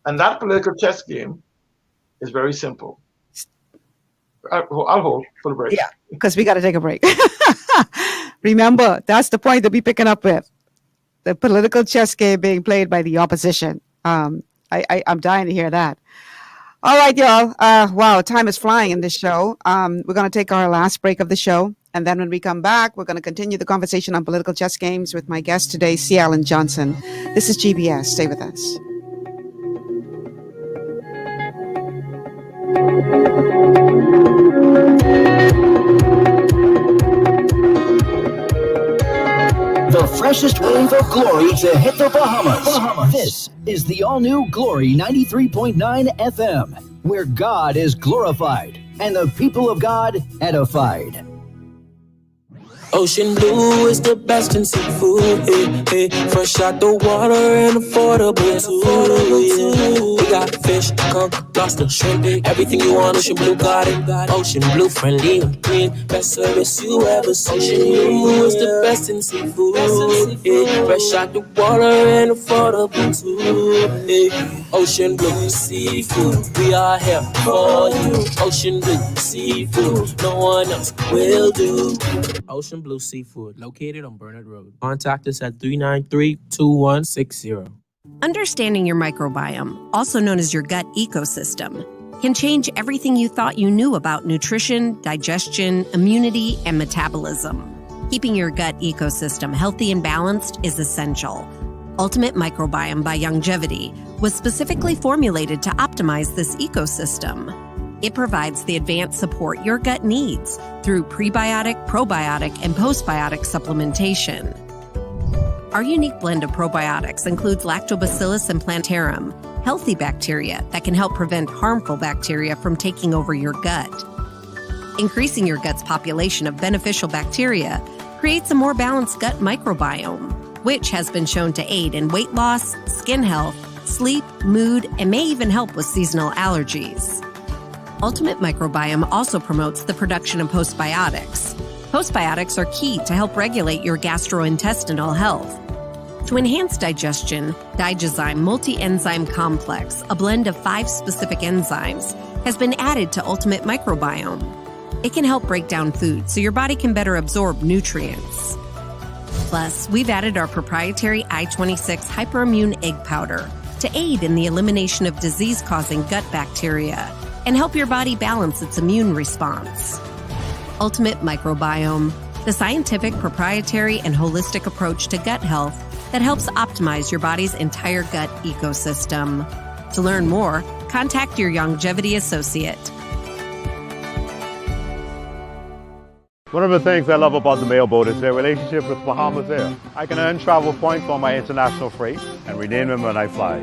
And that political chess game is very simple. I'll hold for the break. Yeah, because we got to take a break. Remember, that's the point that we're picking up with. The political chess game being played by the opposition. I'm dying to hear that. All right, y'all. Wow, time is flying in this show. We're going to take our last break of the show. And then when we come back, we're going to continue the conversation on political chess games with my guest today, C. Alan Johnson. This is GBS. Stay with us. The freshest wave of glory to hit the Bahamas. This is the all-new Glory 93.9 FM, where God is glorified and the people of God edified. Ocean blue is the best in seafood, hey, hey. Fresh out the water and affordable too, yeah. We got fish, conch, lobster, shrimp, everything you want. Ocean blue got it. Ocean blue, friendly and clean, best service you ever seen. Ocean blue is the best in seafood, yeah. Fresh out the water and affordable too, yeah. Ocean blue seafood, we are here for you. Ocean blue seafood, no one else will do. Ocean Blue Seafood, located on Burnett Road. Contact us at 393-2160. Understanding your microbiome, also known as your gut ecosystem, can change everything you thought you knew about nutrition, digestion, immunity, and metabolism. Keeping your gut ecosystem healthy and balanced is essential. Ultimate Microbiome by Youngevity was specifically formulated to optimize this ecosystem. It provides the advanced support your gut needs through prebiotic, probiotic, and postbiotic supplementation. Our unique blend of probiotics includes Lactobacillus and Plantarum, healthy bacteria that can help prevent harmful bacteria from taking over your gut. Increasing your gut's population of beneficial bacteria creates a more balanced gut microbiome, which has been shown to aid in weight loss, skin health, sleep, mood, and may even help with seasonal allergies. Ultimate Microbiome also promotes the production of postbiotics. Postbiotics are key to help regulate your gastrointestinal health. To enhance digestion, Digizyme Multi-Enzyme Complex, a blend of 5 specific enzymes, has been added to Ultimate Microbiome. It can help break down food so your body can better absorb nutrients. Plus, we've added our proprietary I-26 Hyperimmune Egg Powder to aid in the elimination of disease-causing gut bacteria and help your body balance its immune response. Ultimate Microbiome, the scientific, proprietary, and holistic approach to gut health that helps optimize your body's entire gut ecosystem. To learn more, contact your Youngevity associate. One of the things I love about the Mailboat is their relationship with Bahamas Air. I can earn travel points on my international freight and redeem them when I fly.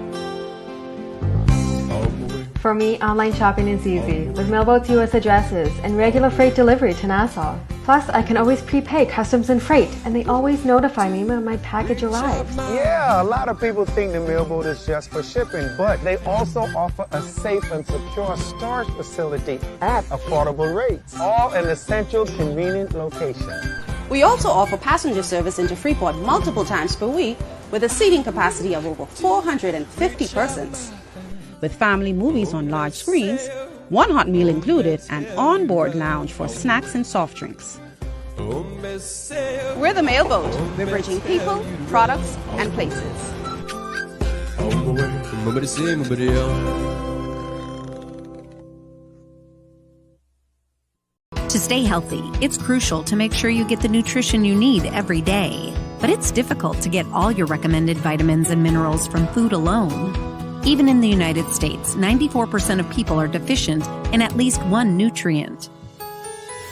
For me, online shopping is easy with Mailboat's U.S. addresses and regular freight delivery to Nassau. Plus, I can always prepay customs and freight, and they always notify me when my package arrives. Yeah, a lot of people think the Mailboat is just for shipping, but they also offer a safe and secure storage facility at affordable rates, all in a central, convenient location. We also offer passenger service into Freeport multiple times per week with a seating capacity of over 450 persons. With family movies on large screens, one hot meal included, and on-board lounge for snacks and soft drinks. We're the Mailboat. We're bridging people, products, and places. To stay healthy, it's crucial to make sure you get the nutrition you need every day. But it's difficult to get all your recommended vitamins and minerals from food alone. Even in the United States, 94% of people are deficient in at least one nutrient.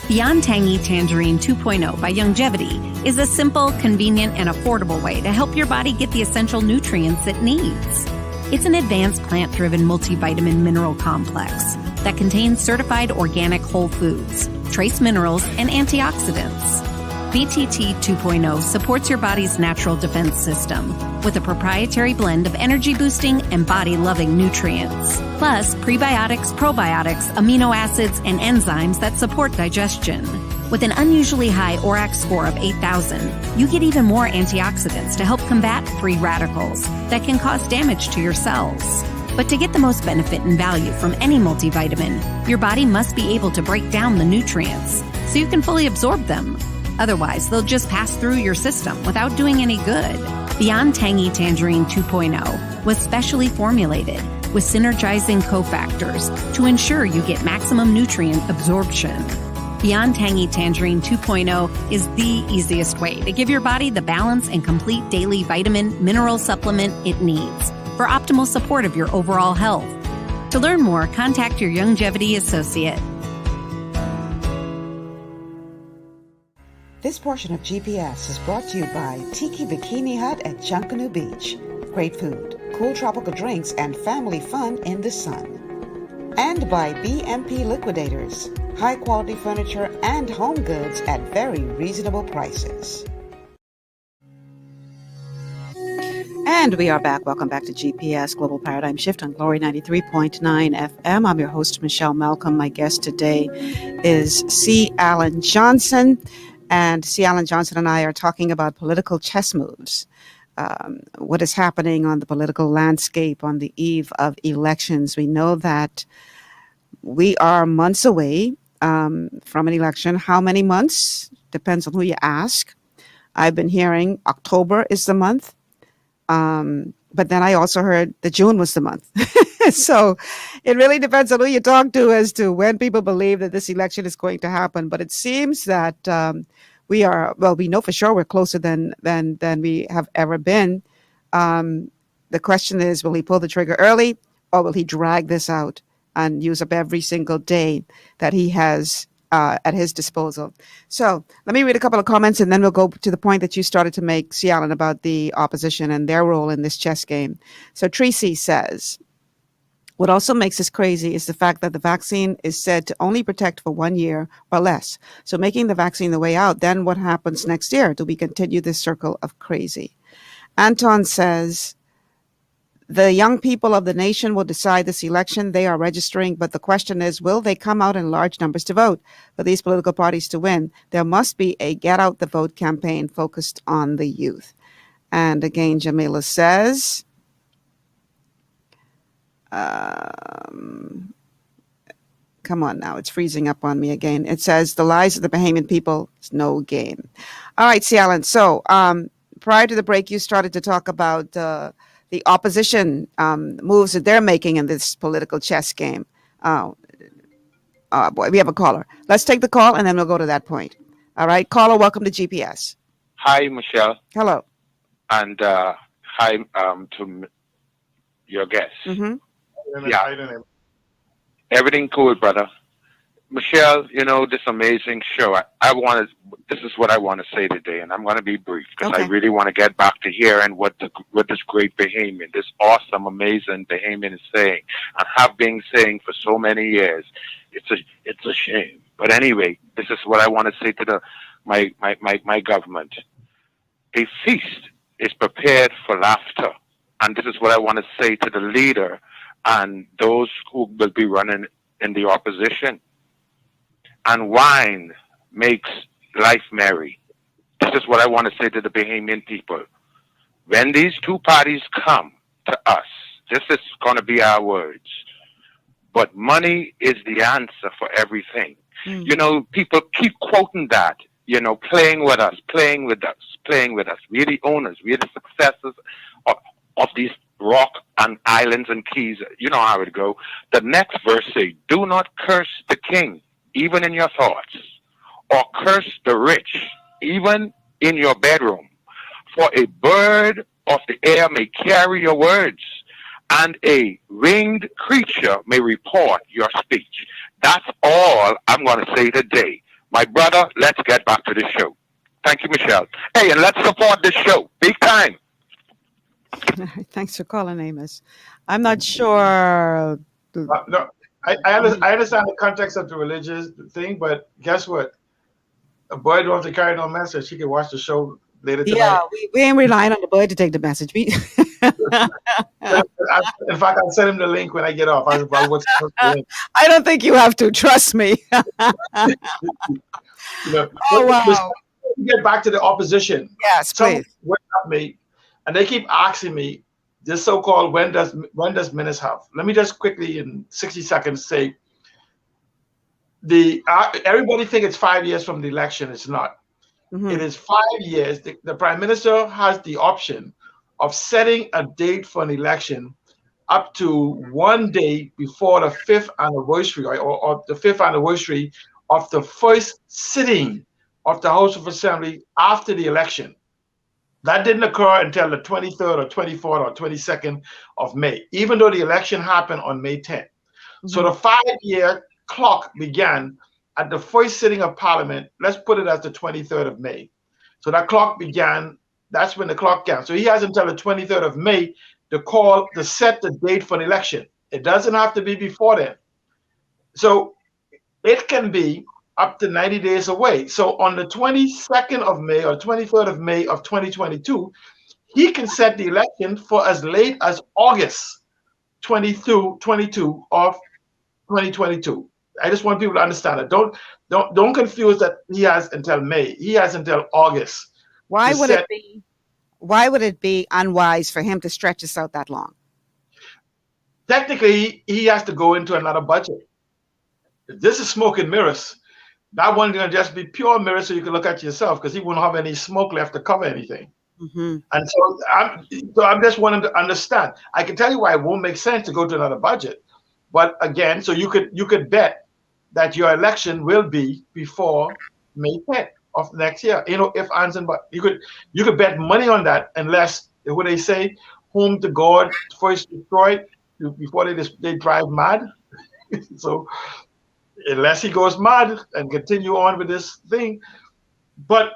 Beyond Tangy Tangerine 2.0 by Youngevity is a simple, convenient, and affordable way to help your body get the essential nutrients it needs. It's an advanced plant-driven multivitamin mineral complex that contains certified organic whole foods, trace minerals, and antioxidants. BTT 2.0 supports your body's natural defense system with a proprietary blend of energy-boosting and body-loving nutrients, plus prebiotics, probiotics, amino acids, and enzymes that support digestion. With an unusually high ORAC score of 8,000, you get even more antioxidants to help combat free radicals that can cause damage to your cells. But to get the most benefit and value from any multivitamin, your body must be able to break down the nutrients so you can fully absorb them. Otherwise, they'll just pass through your system without doing any good. Beyond Tangy Tangerine 2.0 was specially formulated with synergizing cofactors to ensure you get maximum nutrient absorption. Beyond Tangy Tangerine 2.0 is the easiest way to give your body the balance and complete daily vitamin mineral supplement it needs for optimal support of your overall health. To learn more, contact your Youngevity associate. This portion of GPS is brought to you by Tiki Bikini Hut at Junkanoo Beach. Great food, cool tropical drinks, and family fun in the sun. And by BMP Liquidators. High-quality furniture and home goods at very reasonable prices. And we are back. Welcome back to GPS Global Paradigm Shift on Glory 93.9 FM. I'm your host, Michelle Malcolm. My guest today is C. Alan Johnson. And C. Alan Johnson and I are talking about political chess moves. What is happening on the political landscape on the eve of elections. We know that we are months away from an election. How many months? Depends on who you ask. I've been hearing October is the month. but then I also heard that June was the month. So it really depends on who you talk to as to when people believe that this election is going to happen. But it seems that we know for sure we're closer than we have ever been. The question is, will he pull the trigger early, or will he drag this out and use up every single day that he has at his disposal? So let me read a couple of comments, and then we'll go to the point that you started to make, Cialan, about the opposition and their role in this chess game. So Tracy says, what also makes this crazy is the fact that the vaccine is said to only protect for 1 year or less. So making the vaccine the way out, then what happens next year? Do we continue this circle of crazy? Anton says, the young people of the nation will decide this election. They are registering, but the question is, will they come out in large numbers to vote for these political parties to win? There must be a get out the vote campaign focused on the youth. And again, Jamila says, come on now, it's freezing up on me again. It says, the lives of the Bahamian people is no game. All right, Cialan. So prior to the break, you started to talk about the opposition moves that they're making in this political chess game. Boy, we have a caller. Let's take the call, and then we'll go to that point. All right, caller, welcome to GPS. Hi, Michelle. Hello. And hi to your guest. Mm-hmm. Yeah. Everything cool, brother. Michelle, this amazing show. This is what I want to say today, and I'm going to be brief because I really want to get back to hearing what this great Bahamian, this awesome, amazing Bahamian is saying, and have been saying for so many years. It's a shame. But anyway, this is what I want to say to my government. A feast is prepared for laughter, and this is what I want to say to the leader and those who will be running in the opposition. And wine makes life merry. This is what I want to say to the Bahamian people. When these two parties come to us, this is going to be our words. But money is the answer for everything. People keep quoting that, playing with us, playing with us, playing with us. We're the owners. We're the successors of these rock and islands and keys. You know how it go. The next verse say, do not curse the king, even in your thoughts, or curse the rich, even in your bedroom. For a bird of the air may carry your words, and a winged creature may report your speech. That's all I'm going to say today. My brother, let's get back to the show. Thank you, Michelle. Hey, and let's support this show. Big time. Thanks for calling, Amos. I'm not sure. No, I understand the context of the religious thing, but guess what? A boy don't have to carry no message. He can watch the show later tonight. Yeah, we ain't relying on the boy to take the message. In fact, I'll send him the link when I get off. I don't think you have to. Trust me. Wow. Get back to the opposition. Yes, please. And they keep asking me this so-called when does Minutes have? Let me just quickly in 60 seconds say everybody think it's 5 years from the election. It's not. Mm-hmm. It is 5 years. The Prime Minister has the option of setting a date for an election up to 1 day before the 5th anniversary or the 5th anniversary of the first sitting of the House of Assembly after the election. That didn't occur until the 23rd or 24th or 22nd of May, even though the election happened on May 10th. Mm-hmm. So the 5-year clock began at the first sitting of Parliament. Let's put it as the 23rd of May. So that clock began, that's when the clock began. So he has until the 23rd of May to set the date for the election. It doesn't have to be before then. So it can be up to 90 days away. So on the 22nd of May or 23rd of May of 2022, he can set the election for as late as August 22 of 2022. I just want people to understand it. Don't confuse that he has until May. He has until August. Why would it be unwise for him to stretch this out that long? Technically, he has to go into another budget. If this is smoke and mirrors, that one's going to just be pure mirrors so you can look at yourself because he won't have any smoke left to cover anything. Mm-hmm. And so I'm just wanting to understand. I can tell you why it won't make sense to go to another budget. But again, so you could bet that your election will be before May 10th of next year. If ands and buts. You could bet money on that, unless what they say, whom the God first destroyed before they drive mad. So unless he goes mad and continue on with this thing, but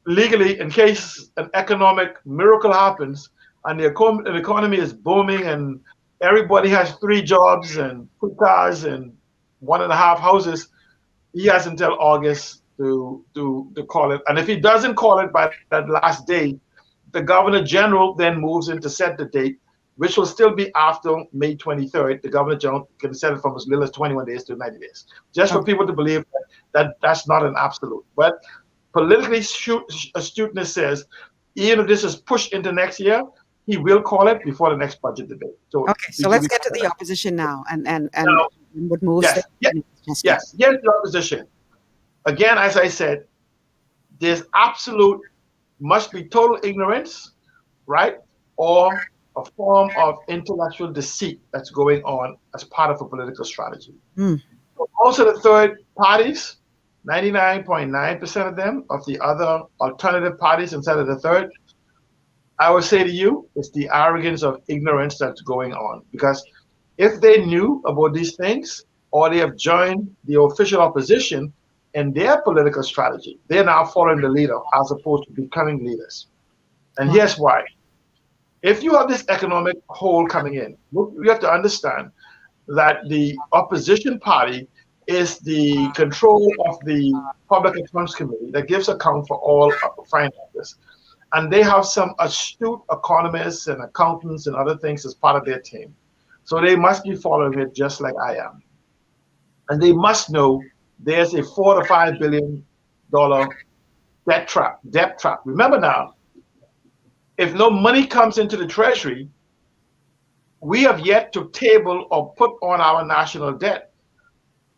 legally, in case an economic miracle happens and the economy is booming and everybody has 3 jobs and 2 cars and 1.5 houses, he has until August to call it. And if he doesn't call it by that last day, the Governor General then moves in to set the date, which will still be after May 23rd. The Governor General can set it from as little as 21 days to 90 days. Just for people to believe that that's not an absolute. But politically astuteness says, even if this is pushed into next year, he will call it before the next budget debate. So okay, so let's get to the opposition now and what moves. Yes, the opposition. Again, as I said, there's absolute, must be total ignorance, right? Or a form of intellectual deceit that's going on as part of a political strategy. Mm. So also the third parties, 99.9% of them, of the other alternative parties instead of the third, I would say to you, it's the arrogance of ignorance that's going on. Because if they knew about these things, or they have joined the official opposition in their political strategy, they're now following the leader as opposed to becoming leaders. And here's why. If you have this economic hole coming in, you have to understand that the opposition party is the control of the Public Accounts Committee that gives account for all finances. And they have some astute economists and accountants and other things as part of their team. So they must be following it just like I am. And they must know there's a $4 to $5 billion debt trap. Remember now, if no money comes into the Treasury, we have yet to table or put on our national debt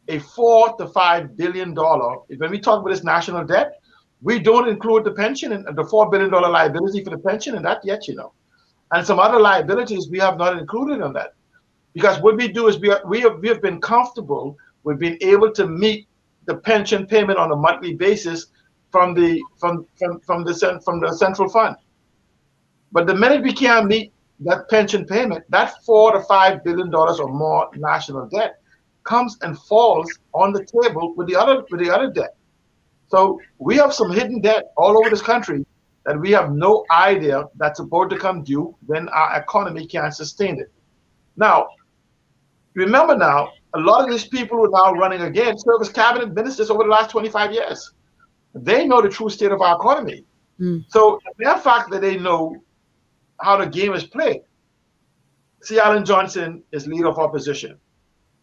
a $4 to $5 billion. When we talk about this national debt, we don't include the pension and the $4 billion liability for the pension and that yet, and some other liabilities we have not included on that. Because what we do is we have been comfortable with being able to meet the pension payment on a monthly basis from the central fund. But the minute we can't meet that pension payment, that $4 to $5 billion or more national debt comes and falls on the table with the other debt. So we have some hidden debt all over this country that we have no idea that's about to come due when our economy can't sustain it. Now, remember now, a lot of these people who are now running again serve as cabinet ministers over the last 25 years. They know the true state of our economy. Mm. So the mere fact that they know how the game is played. C. Alan Johnson is leader of opposition.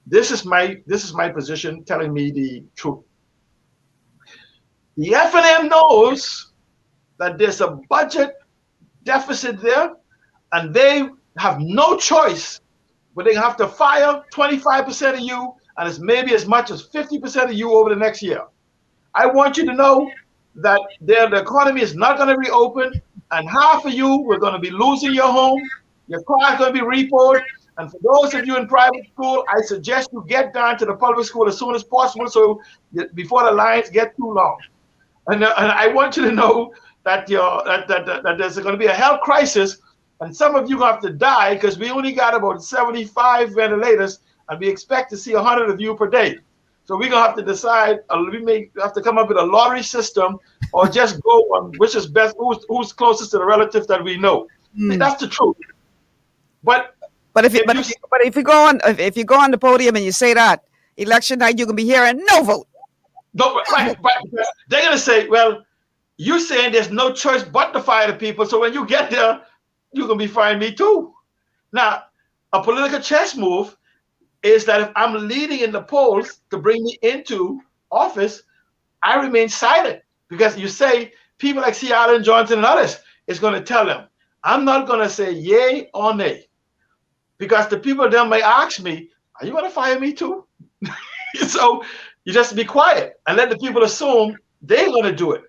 This is my position telling me the truth. The FNM knows that there's a budget deficit there, and they have no choice, but they have to fire 25% of you, and it's maybe as much as 50% of you over the next year. I want you to know that the economy is not going to reopen, and half of you we're going to be losing your home, your car is going to be repoed, and for those of you in private school, I suggest you get down to the public school as soon as possible so before the lines get too long. And I want you to know that that there's going to be a health crisis, and some of you have to die because we only got about 75 ventilators, and we expect to see 100 of you per day. So we're going to have to decide, we may have to come up with a lottery system or just go on which is best, who's closest to the relative that we know. Mm. That's the truth. But if you go on the podium and you say that, election night, you can be hearing no vote. No, right. They're going to say, well, you're saying there's no choice but to fire the people. So when you get there, you're going to be firing me too. Now, a political chess move is that if I'm leading in the polls to bring me into office, I remain silent because you say people like C. Alan Johnson and others is going to tell them. I'm not going to say yay or nay because the people then may ask me, are you going to fire me too? So you just be quiet and let the people assume they're going to do it.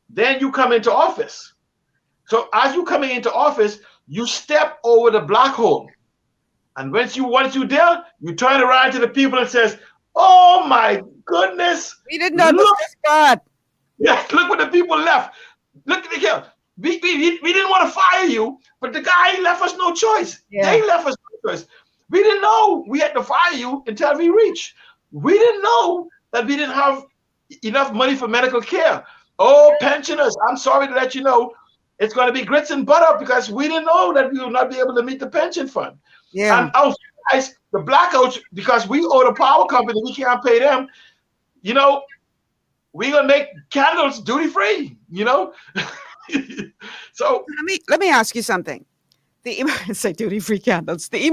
Then you come into office. So as you're coming into office, you step over the black hole. And once you're there, you turn around to the people and says, oh my goodness. We didn't know this bad. Yeah, look what the people left. Look at here. We didn't want to fire you, but the guy left us no choice. Yeah. They left us no choice. We didn't know we had to fire you until we reached. We didn't know that we didn't have enough money for medical care. Oh, pensioners, I'm sorry to let you know, it's going to be grits and butter because we didn't know that we will not be able to meet the pension fund. Yeah. And our guys, the blackouts, because we owe the power company, we can't pay them. You know, we're going to make candles duty free, you know? So let me ask you something. Say duty free candles. The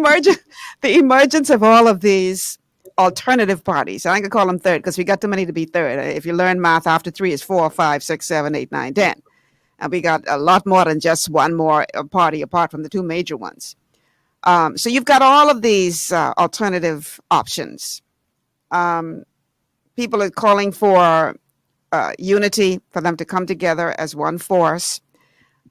emergence of all of these alternative parties. I can call them third because we got too many to be third. If you learn math, after 3 is 4, 5, 6, 7, 8, 9, 10. And we got a lot more than just one more party apart from the two major ones. So you've got all of these alternative options. People are calling for unity, for them to come together as one force.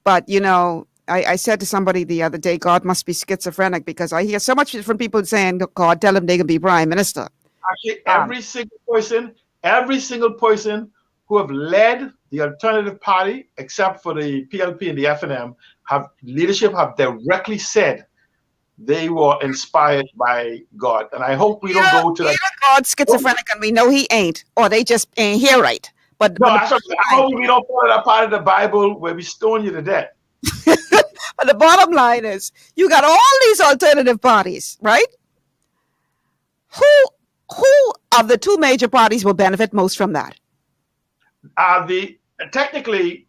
But, you know, I said to somebody the other day, God must be schizophrenic because I hear so much from people saying, God, tell them they can be prime minister. Actually, every single person who have led the alternative party, except for the PLP and the FNM, have directly said they were inspired by God. And I hope we don't go to that. God's schizophrenic and we know he ain't, or they just ain't here right. But I hope we don't follow that part of the Bible where we stone you to death. But the bottom line is, you got all these alternative parties, right? Who of the two major parties will benefit most from that? Technically,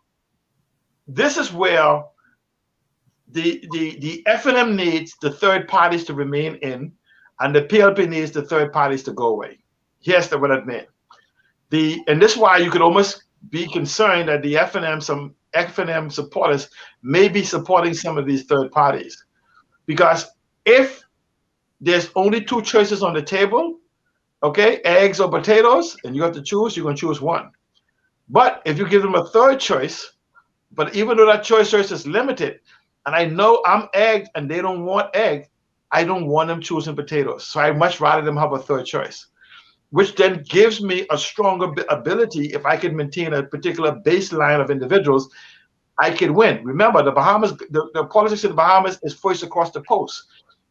this is where the FNM needs the third parties to remain in, and the PLP needs the third parties to go away. Here's what it meant. And this is why you could almost be concerned that the some FNM supporters may be supporting some of these third parties. Because if there's only two choices on the table, okay, eggs or potatoes, and you have to choose, you're going to choose one. But if you give them a third choice, but even though that choice is limited, and I know I'm egged and they don't want egg, I don't want them choosing potatoes. So I'd much rather them have a third choice, which then gives me a stronger ability. If I can maintain a particular baseline of individuals, I can win. Remember, the Bahamas, the politics in the Bahamas is first across the post.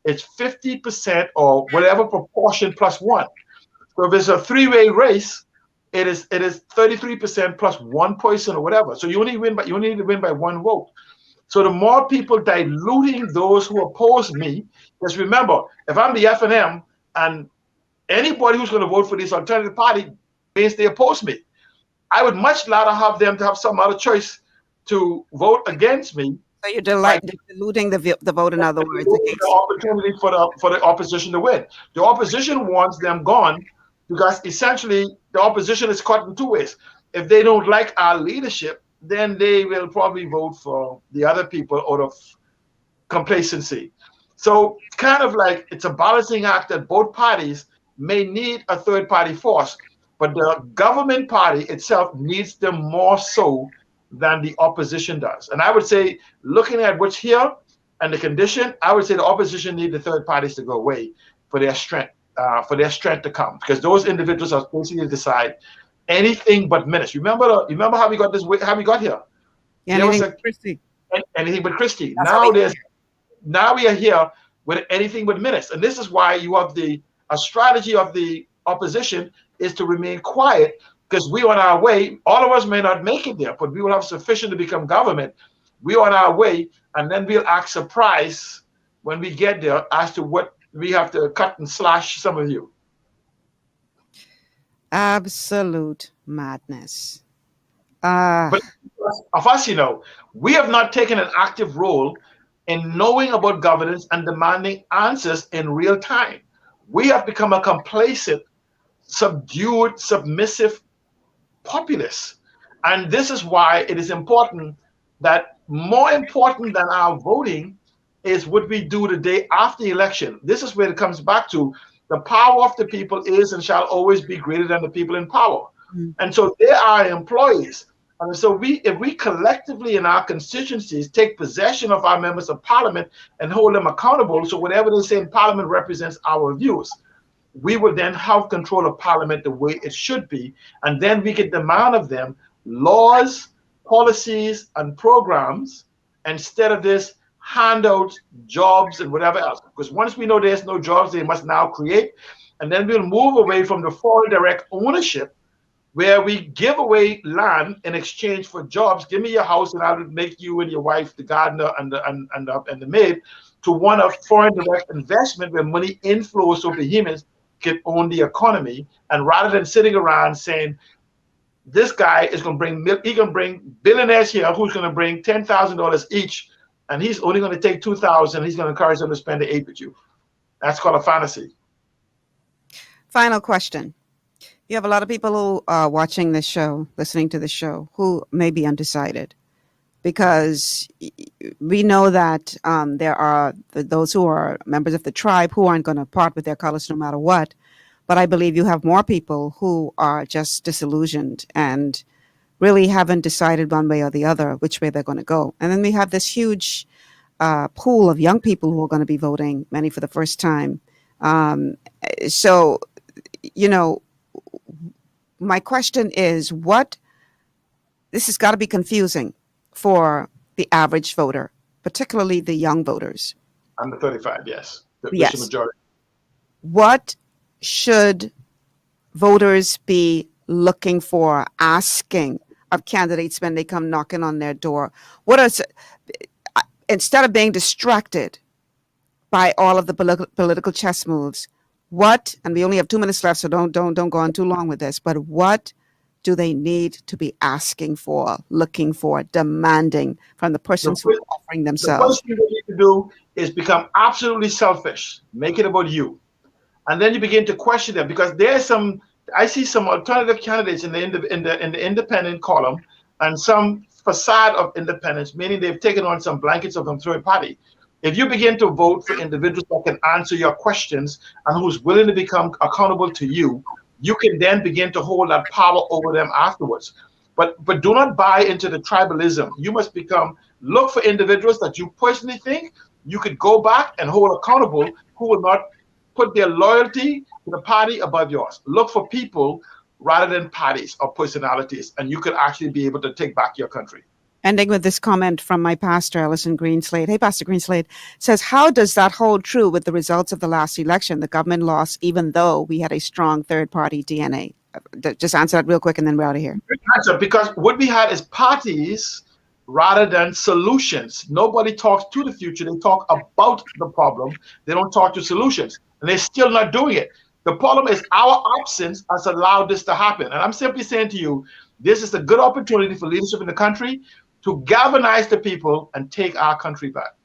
It's 50% or whatever proportion plus one. So if it's a three-way race, it is 33% plus one person or whatever. So you only need to win by one vote. So the more people diluting those who oppose me, because remember, if I'm the FNM and anybody who's going to vote for this alternative party means they oppose me, I would much rather have them to have some other choice to vote against me. So you're diluting the vote, in other words. The opportunity for the opposition to win. The opposition wants them gone because essentially the opposition is cut in two ways. If they don't like our leadership, then they will probably vote for the other people out of complacency. So kind of like it's a balancing act that both parties may need a third party force, but the government party itself needs them more so than the opposition does. And I would say, looking at what's here and the condition, I would say the opposition need the third parties to go away for their strength to come, because those individuals are basically decide anything but minutes. Remember how we got here? Anything but Christie. Anything but Christie. That's Now we are here with anything but minutes, and this is why you have a strategy of the opposition is to remain quiet, because we on our way. All of us may not make it there, but we will have sufficient to become government. We on our way, and then we'll act surprised when we get there as to what we have to cut and slash some of you. Absolute madness. But of us, we have not taken an active role in knowing about governance and demanding answers in real time. We have become a complacent, subdued, submissive populace. And this is why it is important that more important than our voting is what we do the day after the election. This is where it comes back to the power of the people is and shall always be greater than the people in power. And so they are employees. And so if we collectively in our constituencies take possession of our members of parliament and hold them accountable, so whatever they say in parliament represents our views, we will then have control of parliament the way it should be. And then we can demand of them laws, policies, and programs instead of this handouts, jobs, and whatever else. Because once we know there's no jobs, they must now create. And then we'll move away from the foreign direct ownership where we give away land in exchange for jobs. Give me your house and I'll make you and your wife the gardener and the maid, to one of foreign direct investment where money inflows so behemoths can own the economy. And rather than sitting around saying, this guy is going to bring billionaires here who's going to bring $10,000 each, and he's only going to take $2,000. He's going to encourage them to spend the $8 with you. That's called a fantasy. Final question. You have a lot of people who are watching this show, listening to the show, who may be undecided, because we know that there are those who are members of the tribe who aren't going to part with their colors no matter what. But I believe you have more people who are just disillusioned and really haven't decided one way or the other which way they're going to go. And then we have this huge pool of young people who are going to be voting, many for the first time. So, you know, my question is, this has got to be confusing for the average voter, particularly the young voters. Under 35, yes. Yes. The majority. What should voters be looking for, asking of candidates when they come knocking on their door? Instead of being distracted by all of the political chess moves, and we only have 2 minutes left, so don't go on too long with this, but what do they need to be asking for, looking for, demanding from the persons who are offering themselves? The first thing they need to do is become absolutely selfish. Make it about you. And then you begin to question them, because I see some alternative candidates in the independent column and some facade of independence, meaning they've taken on some blankets of them third party. If you begin to vote for individuals that can answer your questions and who's willing to become accountable to you, you can then begin to hold that power over them afterwards. But do not buy into the tribalism. You must look for individuals that you personally think you could go back and hold accountable, who will not put their loyalty to the party above yours. Look for people rather than parties or personalities, and you could actually be able to take back your country. Ending with this comment from my pastor, Ellison Greenslade. Hey, Pastor Greenslade, says, how does that hold true with the results of the last election? The government lost even though we had a strong third-party DNA. Just answer that real quick and then we're out of here. Answer, because what we had is parties rather than solutions. Nobody talks to the future. They talk about the problem. They don't talk to solutions. And they're still not doing it. The problem is our absence has allowed this to happen. And I'm simply saying to you, this is a good opportunity for leadership in the country to galvanize the people and take our country back.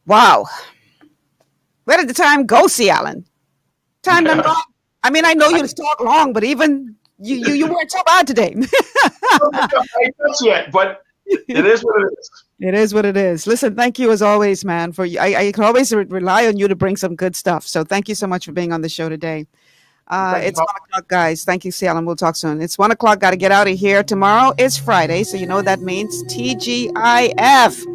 Wow. Where did the time go, C. Allen? Time done gone. I mean, I know you talk long, but even you weren't so bad today. Yet, but it is what it is. It is what it is. Listen, thank you as always, man. I can always rely on you to bring some good stuff. So thank you so much for being on the show today. It's 1 o'clock, guys. Thank you, Cialan. We'll talk soon. It's 1 o'clock. Got to get out of here. Tomorrow is Friday, so you know what that means. TGIF.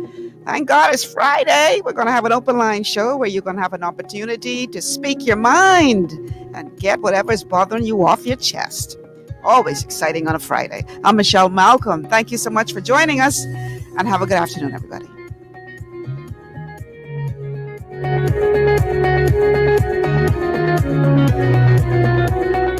Thank God it's Friday. We're going to have an open line show where you're going to have an opportunity to speak your mind and get whatever's bothering you off your chest. Always exciting on a Friday. I'm Michelle Malcolm. Thank you so much for joining us, and have a good afternoon, everybody. Thank you.